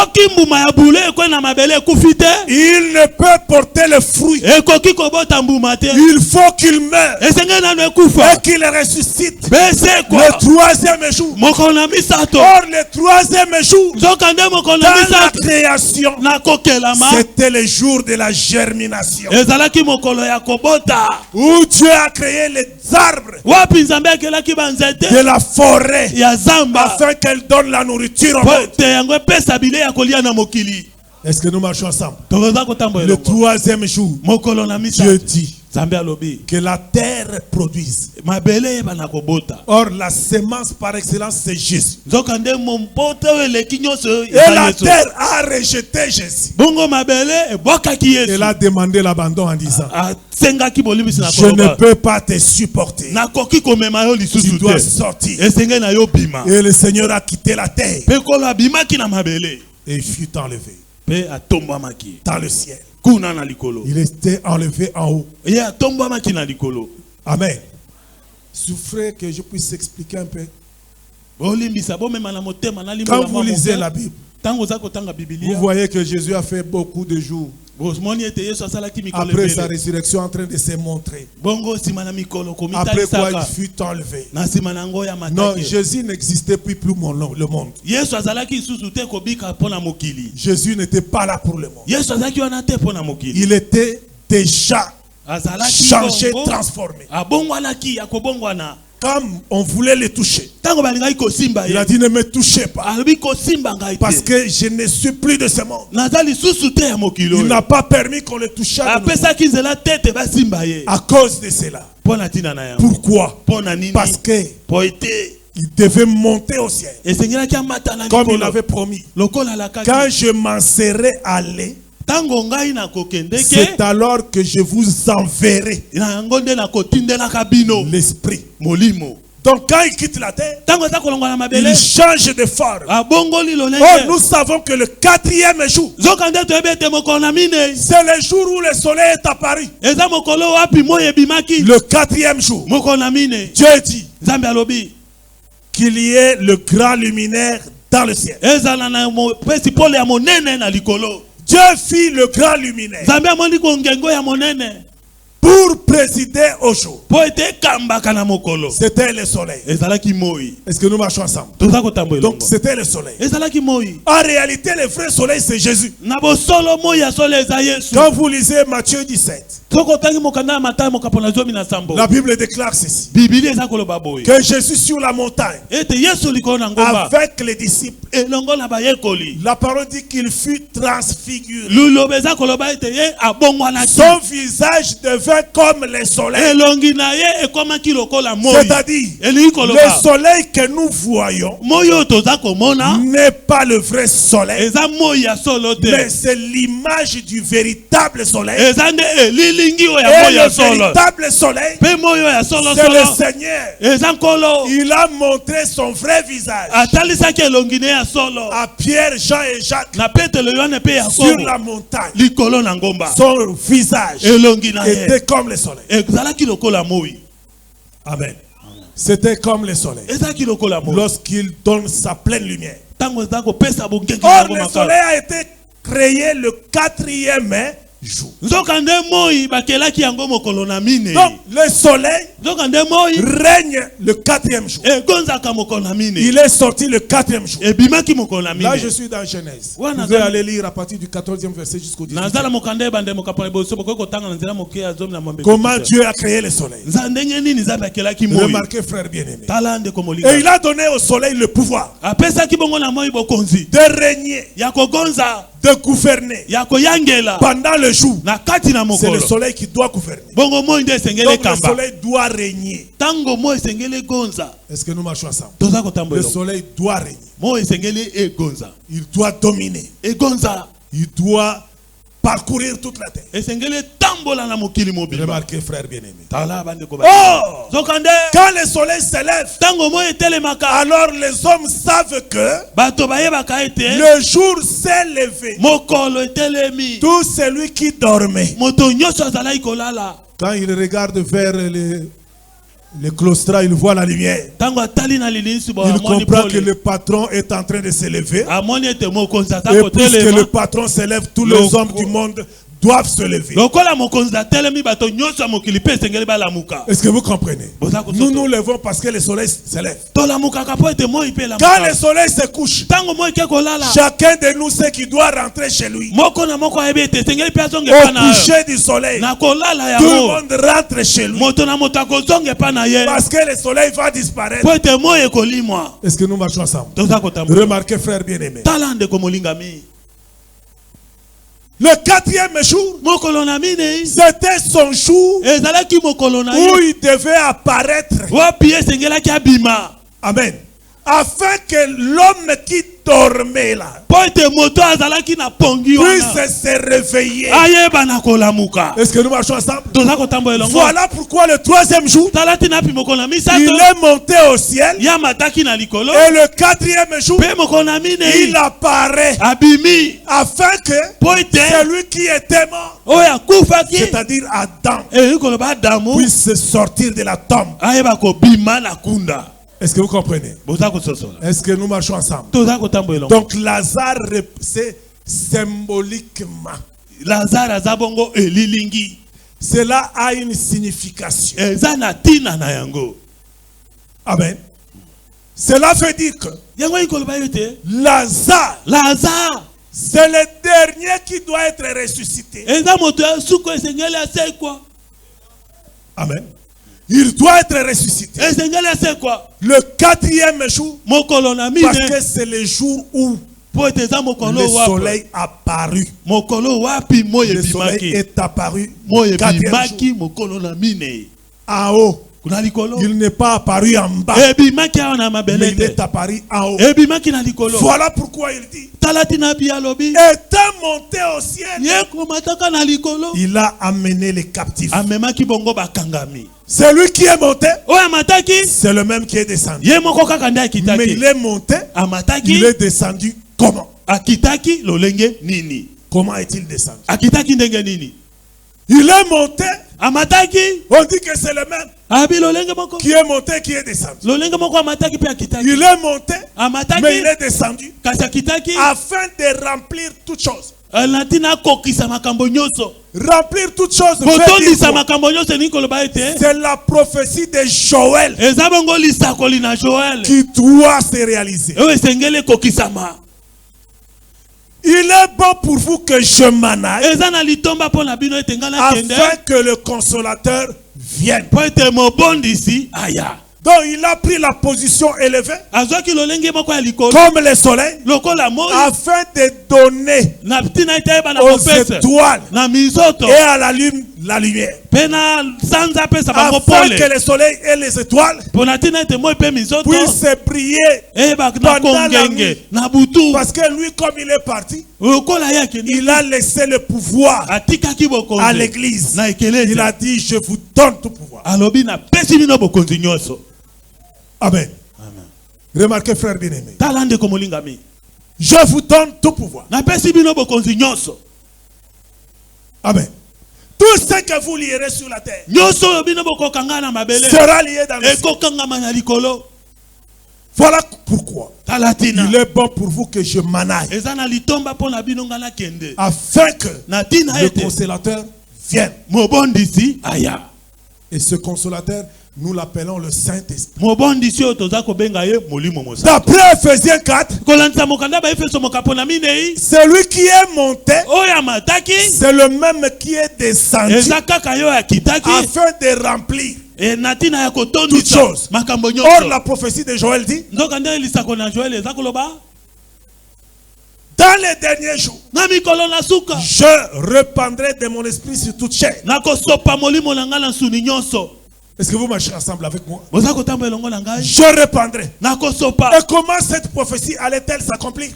ne peut porter le fruit. Il faut qu'il meure et qu'il ressuscite le troisième jour. Or, le troisième jour, dans la création, c'était le jour de la germination, où Dieu a créé les arbres de la forêt afin qu'elle donne la nourriture au monde. Est-ce que nous marchons ensemble? Le troisième jour, Dieu dit que la terre produise. Or, la semence par excellence, c'est Jésus. Et la terre a rejeté Jésus. Elle a demandé l'abandon en disant, je ne peux pas te supporter. Tu dois sortir. Et le Seigneur a quitté la terre et fut enlevé dans le ciel. Il était enlevé en haut. Amen. Souffrez que je puisse expliquer un peu. Quand vous lisez la Bible, vous voyez que Jésus a fait beaucoup de jours après sa résurrection en train de se montrer. Après quoi il fut enlevé. Non, Jésus n'existait plus pour le monde. Jésus n'était pas là pour le monde. Il était déjà changé, transformé. Comme on voulait le toucher, il a dit ne me touchez pas, parce que je ne suis plus de ce monde. Il n'a pas permis qu'on le touche à cause de cela. Pourquoi? Parce que il devait monter au ciel comme il avait promis. Quand je m'en serai allé, c'est alors que je vous enverrai l'esprit. Donc quand il quitte la terre, il change de forme. Or nous savons que le quatrième jour, c'est le jour où le soleil est apparu. Le quatrième jour, Dieu dit qu'il y ait le grand luminaire dans le ciel. Dieu fit le grand luminaire pour présider au jour. C'était le soleil. Est-ce que nous marchons ensemble? Donc c'était le soleil. En réalité, le vrai soleil, c'est Jésus. Quand vous lisez Matthieu 17, la Bible déclare ceci, que Jésus sur la montagne, avec les disciples, la parole dit qu'il fut transfiguré. Son visage devint comme le soleil. C'est-à-dire, le soleil que nous voyons n'est pas le vrai soleil, mais c'est l'image du véritable soleil. Et le véritable soleil, c'est le Seigneur. Il a montré son vrai visage à Pierre, Jean et Jacques sur la montagne. Son visage était comme le soleil. Amen. C'était comme le soleil lorsqu'il donne sa pleine lumière. Or, le soleil a été créé le 4e jour. Donc, le soleil règne le 4e jour. Il est sorti le 4e jour. Là, je suis dans Genèse. Vous pouvez aller lire à partir du 14e verset jusqu'au 18e. Comment Dieu a créé le soleil. Remarquez, frère bien-aimé. Et il a donné au soleil le pouvoir de régner, de gouverner pendant le jour. C'est le soleil qui doit gouverner. Donc le soleil doit régner. Est-ce que nous marchons ensemble? Le soleil doit régner. Il doit dominer. Il doit parcourir toute la terre. Remarquez, frère bien-aimé. Oh, quand le soleil s'élève, alors les hommes savent que le jour s'est levé. Tout celui qui dormait, quand il regarde vers le claustrat, il voit la lumière. Il comprend que le patron est en train de se lever. Et puisque le patron s'élève, tous les hommes du monde doivent se lever. Est-ce que vous comprenez? Nous nous levons parce que le soleil se lève. Quand le soleil se couche, chacun de nous sait qu'il doit rentrer chez lui. Au coucher du soleil, tout le monde rentre chez lui. Parce que le soleil va disparaître. Est-ce que nous marchons ensemble? Remarquez, frère bien-aimé. Le 4e jour, c'était son jour où il devait apparaître. Amen. Afin que l'homme qui dormait là puisse se réveiller. Est-ce que nous marchons ensemble? Voilà pourquoi le 3e jour, il est monté au ciel. Et le 4e jour, il apparaît afin que celui qui était mort, c'est-à-dire Adam, puisse sortir de la tombe. Est-ce que vous comprenez? Est-ce que nous marchons ensemble? Donc Lazare, c'est symboliquement. Cela a une signification. Amen. Cela veut dire que Lazare, c'est le dernier qui doit être ressuscité. Amen. Il doit être ressuscité. Le 4e jour, parce que c'est le jour où le soleil a apparu. Le soleil est apparu le 4e jour. En haut. Il n'est pas apparu en bas, mais il est apparu en haut. Voilà pourquoi il dit, étant monté au ciel, il a amené les captifs. Celui qui est monté, c'est le même qui est descendu. Mais il est monté, il est descendu comment? Comment est-il descendu? Il est monté, on dit que c'est le même qui est monté, qui est descendu. Il est monté, mais il est descendu afin de remplir toutes choses. remplir toutes choses. C'est la prophétie de Joël qui doit se réaliser. Il est bon pour vous que je m'en aille afin que le consolateur vienne. Donc il a pris la position élevée comme le soleil afin de donner aux étoiles et à la lune la lumière. Afin que le soleil et les étoiles puissent briller pendant la nuit. Parce que lui, comme il est parti, il a laissé le pouvoir à l'église. Il a dit, je vous donne tout pouvoir. Amen. Remarquez, frère bien-aimé. Je vous donne tout pouvoir. Amen. Tout ce que vous lierez sur la terre sera lié dans le ciel. Voilà pourquoi il est bon pour vous que je m'en aille afin que le consolateur vienne. Et ce consolateur, nous l'appelons le Saint-Esprit. D'après Ephésiens 4, celui qui est monté, c'est le même qui est descendu afin de remplir toutes choses. Or, la prophétie de Joël dit, dans les derniers jours, je répandrai de mon esprit sur toute chair. Est-ce que vous marchez ensemble avec moi? Je répandrai. Et comment cette prophétie allait-elle s'accomplir?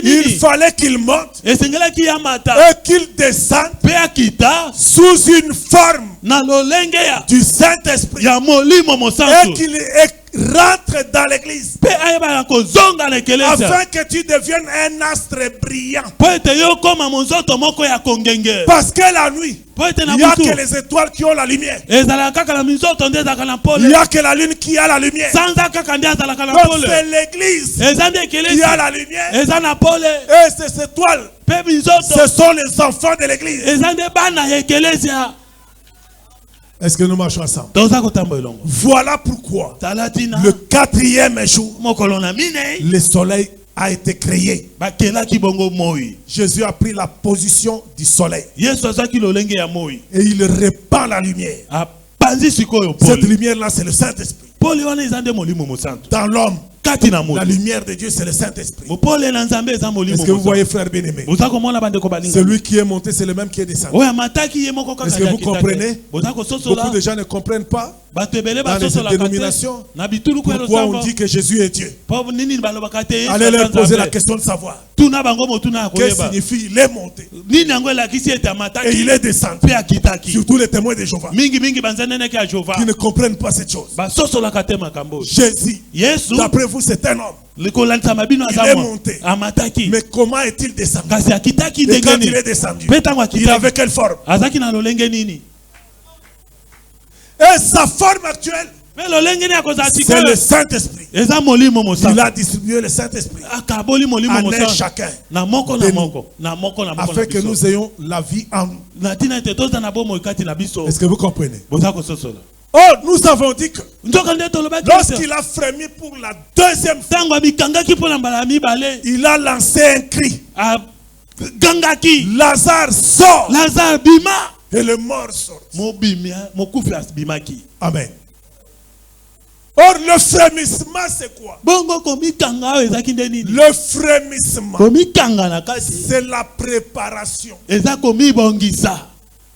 Il fallait qu'il monte et qu'il descende sous une forme du Saint-Esprit et qu'il rentre dans l'église afin que tu deviennes un astre brillant. Parce que la nuit, il n'y a que les étoiles qui ont la lumière. Il n'y a que la lune qui a la lumière. Donc c'est l'église qui a la lumière. Et ces étoiles, ce sont les enfants de l'église. Est-ce que nous marchons ensemble? Voilà pourquoi le 4e jour, le soleil a été créé. Jésus a pris la position du soleil et il répand la lumière. Cette lumière-là, c'est le Saint-Esprit. Dans l'homme, la lumière de Dieu, c'est le Saint-Esprit. Est-ce que vous voyez, frère bien-aimé? Celui qui est monté, c'est le même qui est descendu. Est-ce que vous comprenez? Beaucoup de gens ne comprennent pas dans les dénominations pourquoi on dit que Jésus est Dieu. Allez leur poser la question de savoir qu'est-ce que signifie il est monté et il est descendu. Surtout les témoins de Jéhovah qui ne comprennent pas cette chose. Jésus, d'après vous, c'est un homme. Il est monté. Mais comment est-il descendu? Et quand il est descendu, il avait quelle forme? Et sa forme actuelle, c'est le Saint-Esprit. Il a distribué le Saint-Esprit à un chacun de nous, afin que nous ayons la vie en nous. Est-ce que vous comprenez? Oh, nous avons dit que lorsqu'il a frémi pour la deuxième fois, il a lancé un cri. Lazare sort. Et le mort sort. Amen. Or, le frémissement, c'est quoi? Le frémissement, c'est la préparation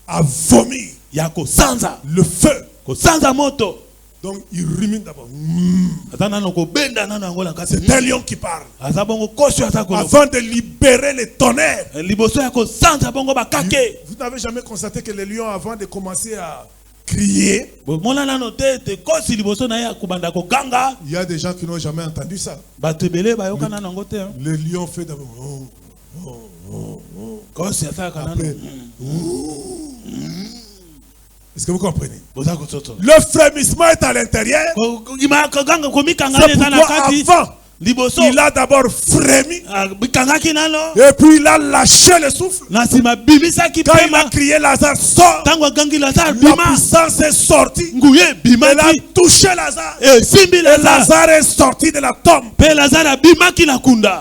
à vomir le feu. Donc, il rumine d'abord. C'est un lion qui parle. Avant de libérer les tonnerres. Vous n'avez jamais constaté que les lions, avant de commencer à crier, il y a des gens qui n'ont jamais entendu ça. Le lion fait d'abord. Après, est-ce que vous comprenez? Le frémissement est à l'intérieur. C'est pourquoi avant il a d'abord frémi. Et puis il a lâché le souffle. Quand il a crié Lazare, sort. La puissance est sortie. Elle a touché Lazare. Et Lazare est sorti de la tombe.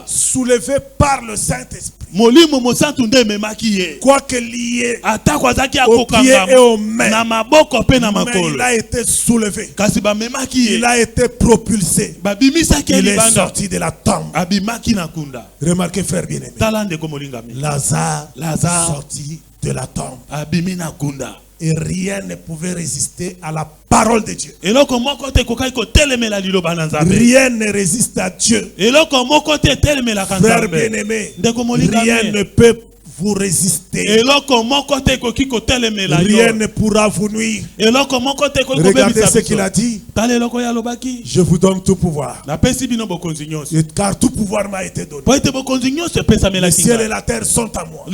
Soulevé par le Saint-Esprit. Quoique lié aux pieds et aux mains, mais il a été soulevé. Il a été propulsé. Il est sorti de la tombe. Remarquez, frère bien-aimé, Lazare sorti de la tombe. Et rien ne pouvait résister à la parole de Dieu. Rien ne résiste à Dieu. Frère bien-aimé, rien ne peut vous résister. Rien ne pourra vous nuire. Regardez ce qu'il a dit. Je vous donne tout pouvoir. Car tout pouvoir m'a été donné. Le ciel et la terre sont à moi.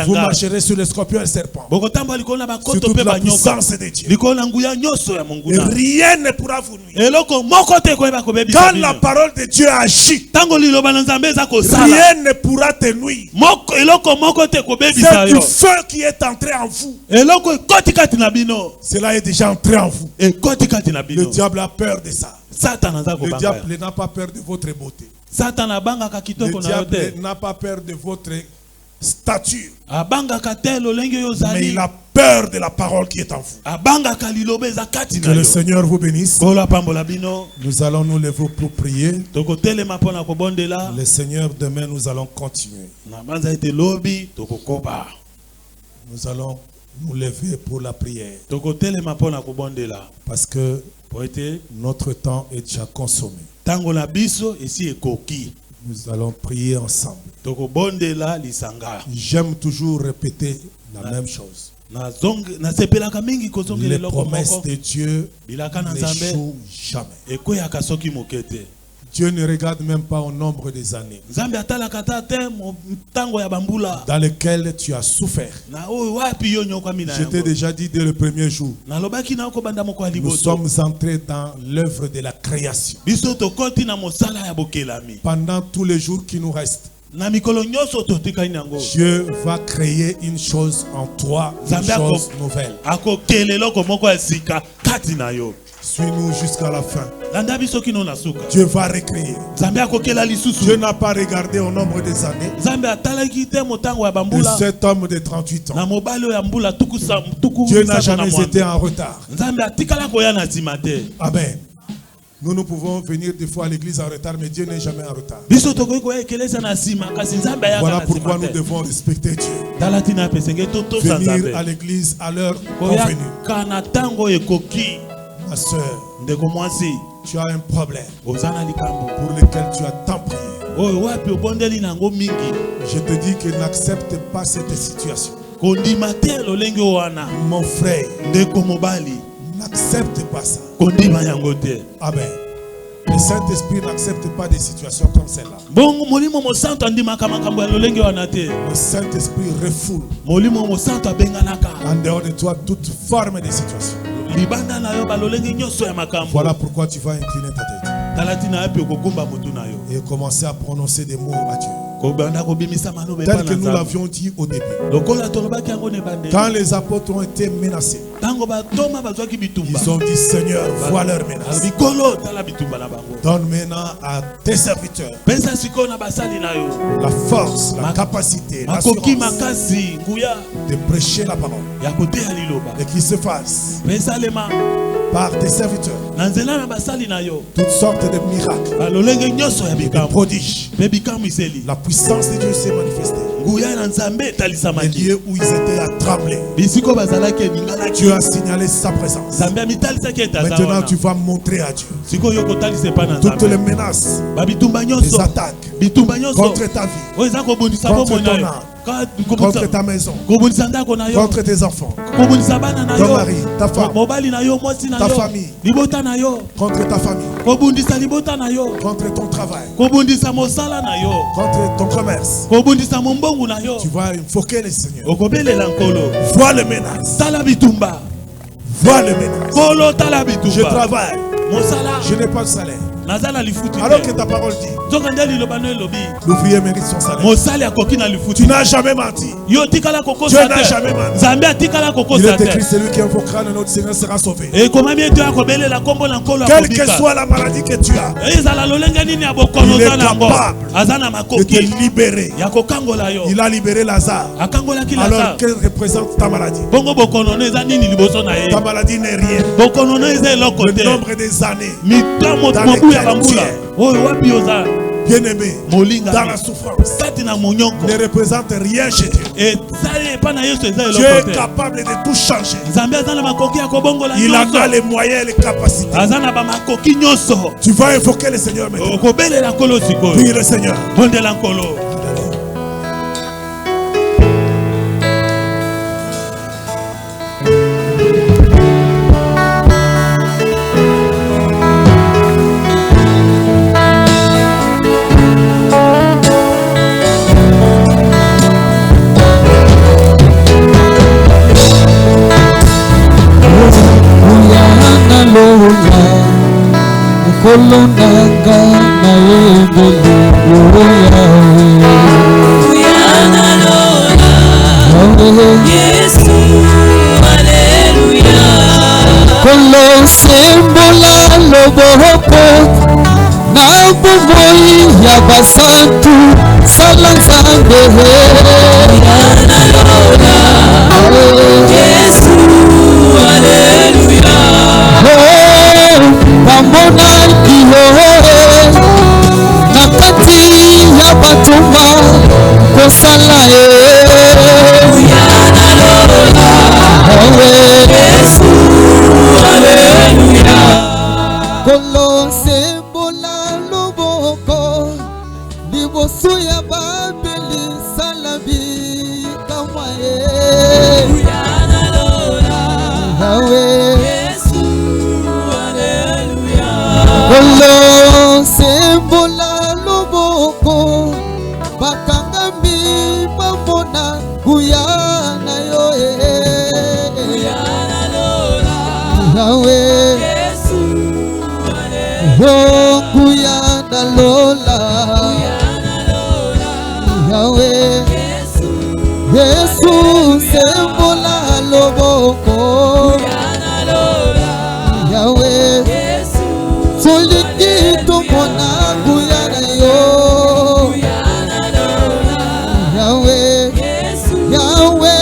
Vous marcherez sur les scorpions et les serpents. Sur toute la puissance de Dieu. Et rien ne pourra vous nuire. Quand la parole de Dieu agit, rien ne pourra te nuire. C'est du feu qui est entré en vous. Cela est déjà entré en vous. Le diable a peur de ça. Le diable n'a pas peur de votre beauté. Le diable n'a pas peur de votre stature. Mais il a peur de la parole qui est en vous. Que le Seigneur vous bénisse. Nous allons nous lever pour prier. Le Seigneur, demain, nous allons continuer. Nous allons nous lever pour la prière. Parce que notre temps est déjà consommé. Nous allons prier ensemble. J'aime toujours répéter la même chose. Les promesses de Dieu n'échouent jamais. Dieu ne regarde même pas au nombre des années dans lesquelles tu as souffert. Je t'ai déjà dit dès le premier jour, nous sommes entrés dans l'œuvre de la création. Pendant tous les jours qui nous restent, Dieu va créer une chose en toi, une chose nouvelle. Suis-nous jusqu'à la fin. Dieu va recréer. Dieu n'a pas regardé au nombre des années de cet homme de 38 ans. Dieu n'a jamais été en retard. Amen. Nous pouvons venir des fois à l'église en retard, mais Dieu n'est jamais en retard. Voilà pourquoi nous devons respecter Dieu. Venir à l'église à l'heure convenue. Ma soeur, tu as un problème pour lequel tu as tant prié. Je te dis que n'accepte pas cette situation. Mon frère, n'accepte pas ça. Amen. Le Saint-Esprit n'accepte pas des situations comme celle-là. Le Saint-Esprit refoule en dehors de toi toute forme de situation. Voilà pourquoi tu vas incliner ta tête et commencer à prononcer des mots à Dieu tel que nous l'avions dit au début. Quand les apôtres ont été menacés, ils ont dit: Seigneur, vois leurs menaces. Donne maintenant à tes serviteurs la force, la capacité, l'assurance de prêcher la parole et qu'ils se fassent par tes serviteurs toutes sortes de miracles, de prodiges. La puissance de Dieu s'est manifestée. Les lieux où ils étaient à trembler, Dieu a signalé sa présence. Maintenant tu vas montrer à Dieu toutes les menaces, les attaques contre ta vie, contre ton âme, contre ta maison, contre tes enfants, ton mari, ta femme, ta famille, contre ta famille, contre ton travail, contre ton commerce. Tu vas invoquer le Seigneur. Vois le menace. Vois le menace. Je travaille. Je n'ai pas de salaire. Alors que ta parole dit l'ouvrier mérite son salaire. Tu n'as jamais menti. Dieu n'a jamais menti. Il est écrit, celui qui invoquera le nom du Seigneur sera sauvé. Quelle que soit la maladie que tu as, il est capable de te libérer. Il a libéré Lazare. Alors qu'elle représente ta maladie? Ta maladie n'est rien. Le nombre des années dans lesquelles bien-aimé, dans la souffrance, ne représente rien chez Dieu. Dieu est capable de tout changer. Il en a les moyens et les capacités. Tu vas invoquer le Seigneur maintenant. Prie le Seigneur. Kolonanga na yebeli Uyana lola Yesu Alleluia Kolo sembola loboko na buboi ya basantu salanzange Uyana lola Yesu Alleluia Pambona iyo nakati ya batuma kosala Uyana lola Yesu Alleluia Kolo sembola loboko liboso ya babeli salabi kamaye Uyana lola Kolo sembola loboko bakangami bambona Uyana yo Uyana lola Yawe Yesu Alleluia Uyana lola Yawe Yesu sembola loboko Uyana lola Yawe Soliki tumona Uyana yo Yawe Yawe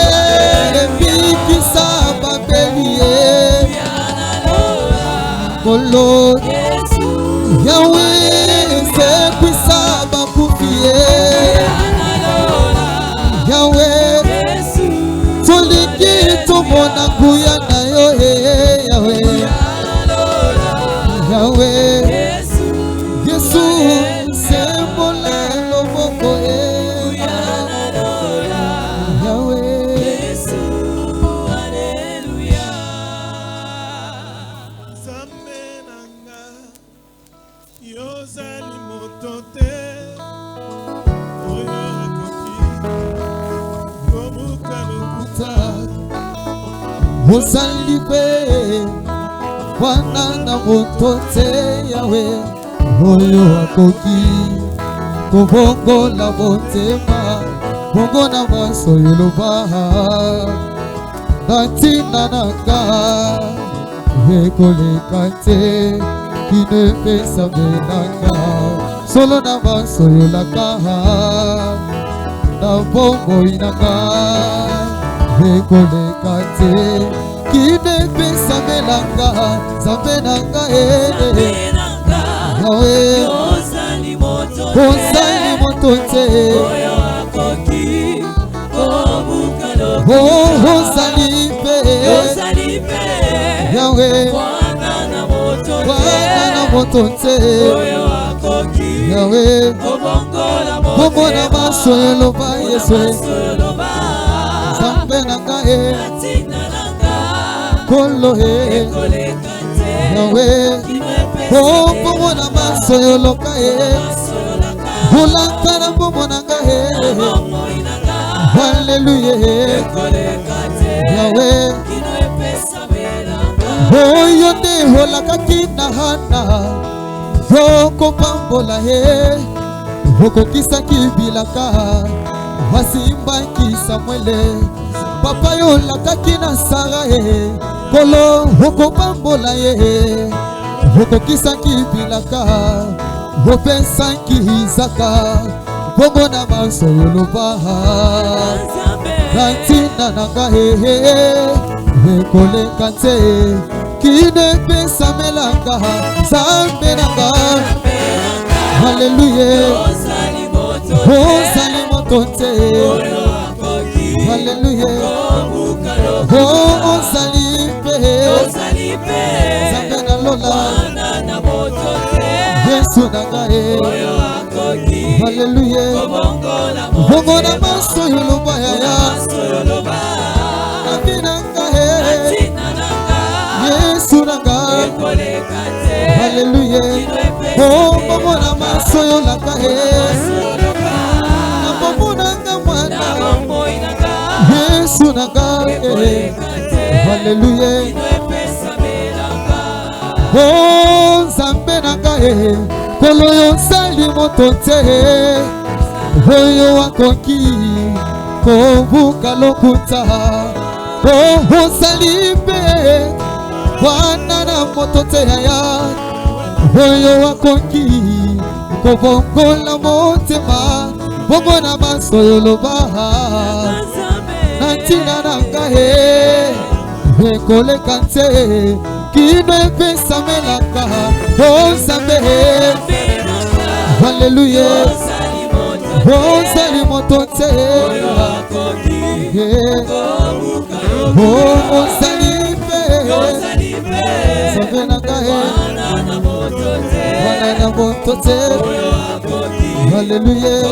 Bikisa babeliye Kolo Yawe Sekwisa bakufiye Yawe Soliki tumona Uyana yo Yawe Yahweh, Yesu, sembola loboko Yahweh, Yesu, Alleluia. Zambe nanga, yozali motote, oyo akoki, komuka lokuta, ozali pe. Wana na motote Yawe oyo akoki kobongola motema bongo na maso yeloba natina nanga ekoleka te kinepesa benanga solo na maso yolaka na bongo inanga ekoleka te Kine pesa melanga, zambe nanga Yawe, ozali motote Oyo akoki, komuka lokuta Ozali pe Yawe, wana na motote Oyo akoki, Yawe, kobongola maso yeloba Yesu Zambe nanga Kolo Yawe Bomo na maso yoloka Hulakana bomo nanga Hallelujah Yawe Oyo de holaka kina hana okopambola ye okokisaki bilaka wasimbaki Samuele papa yo lakaki na Sara ye kolo okopambola ye okokisaki bilaka opesaki Izaka bongo na maso yoloba Nantina nanga ekoleka te kine pesa melanga Nzambe nanga Hallelujah ozali moto te Hallelujah ozali pe Nzambe na lola Yesu nanga Hallelujah bongo na maso yoloba yaya Nabinanga Yesu nanga Hallelujah bongo na maso yolaka Nabomo nanga mwana Yesu nanga Hallelujah oh Nzambe nanga kolo yo sali moto te oyo wakoki kobuka lokuta ozali mpe wana na moto te yaya oyo wakoki kobongola motema bongo na maso yoloba na ntina nanga ekoleka te kino epesa melaka Nzambe Hallelujah ozali moto te ozali mpe Nzambe nanga wana na moto te Hallelujah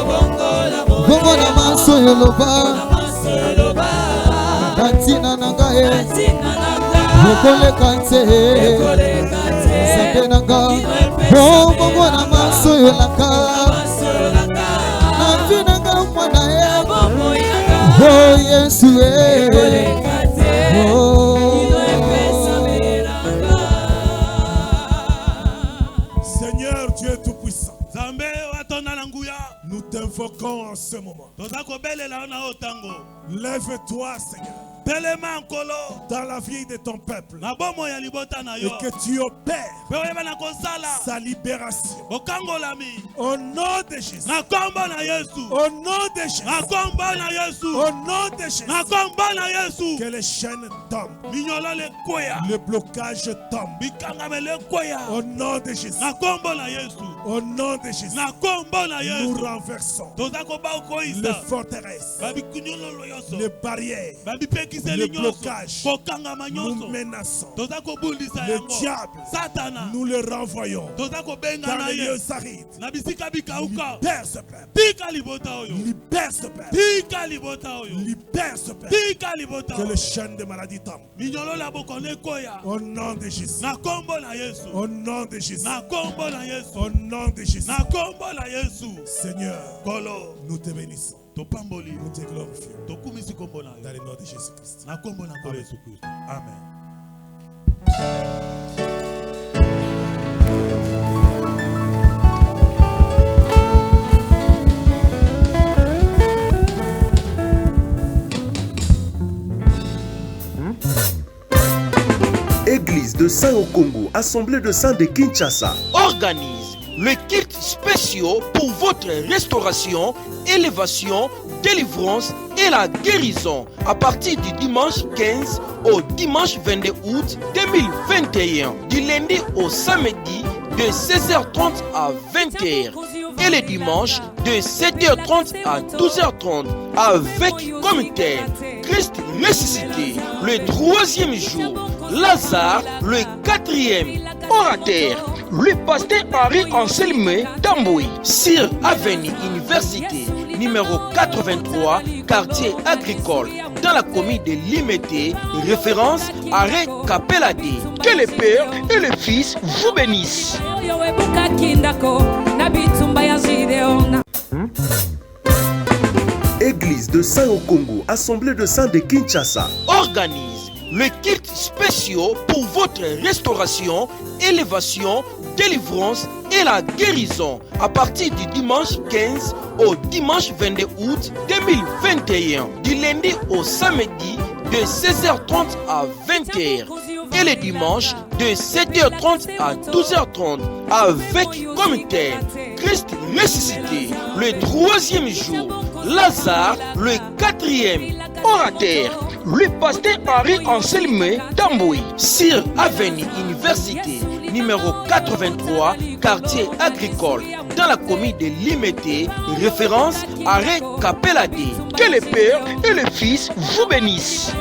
bongo na maso yoloba na ntina nanga ekoleka te Nzambe nanga bongo na maso yolaka na vinanga mwana oh Yesu Seigneur Dieu tout-puissant, nous t'invoquons en ce moment. Lève-toi Seigneur dans la vie de ton peuple et que tu opères sa libération au nom de Jésus, au nom de Jésus, au nom de Jésus, que les chaînes tombent, le blocage tombe au nom de Jésus, au nom de Jésus. Nous renversons les forteresses, les barrières, le blocage. Nous menaçons le diable, nous le renvoyons dans les lieux arides. Libère ce peuple, libère ce peuple, libère ce peuple, que le chaîne de maladie tombe au nom de Jésus, au nom de Jésus, au nom de Jésus. Seigneur, nous te bénissons, nous te glorifions dans le nom de Jésus-Christ. Amen. Église de Saint au Congo, Assemblée de Saints de Kinshasa organise le culte spéciaux pour votre restauration, élévation, délivrance et la guérison à partir du dimanche 15 au dimanche 22 août 2021, du lundi au samedi de 16h30 à 20h et le dimanche de 7h30 à 12h30 avec comme thème Christ ressuscité, le 3e jour, Lazare, le 4e orateur, le pasteur Henri Anselme Damboui, sur avenue Université, numéro 83, quartier agricole, dans la commune de Limete, référence arrêt Capelade. Que le Père et le Fils vous bénissent. Église de Saint au Congo, Assemblée de Saints de Kinshasa organise le culte spéciaux pour votre restauration, élévation, délivrance et la guérison à partir du dimanche 15 au dimanche 22 août 2021, du lundi au samedi de 16h30 à 20h et le dimanche de 7h30 à 12h30 avec comme thème Christ ressuscité le troisième jour, Lazare le quatrième orateur, le pasteur Henri Anselme Damboui sur avenue Université numéro 83, quartier agricole, dans la commune de Limete, référence arrêt Capelade. Que le Père et le Fils vous bénissent.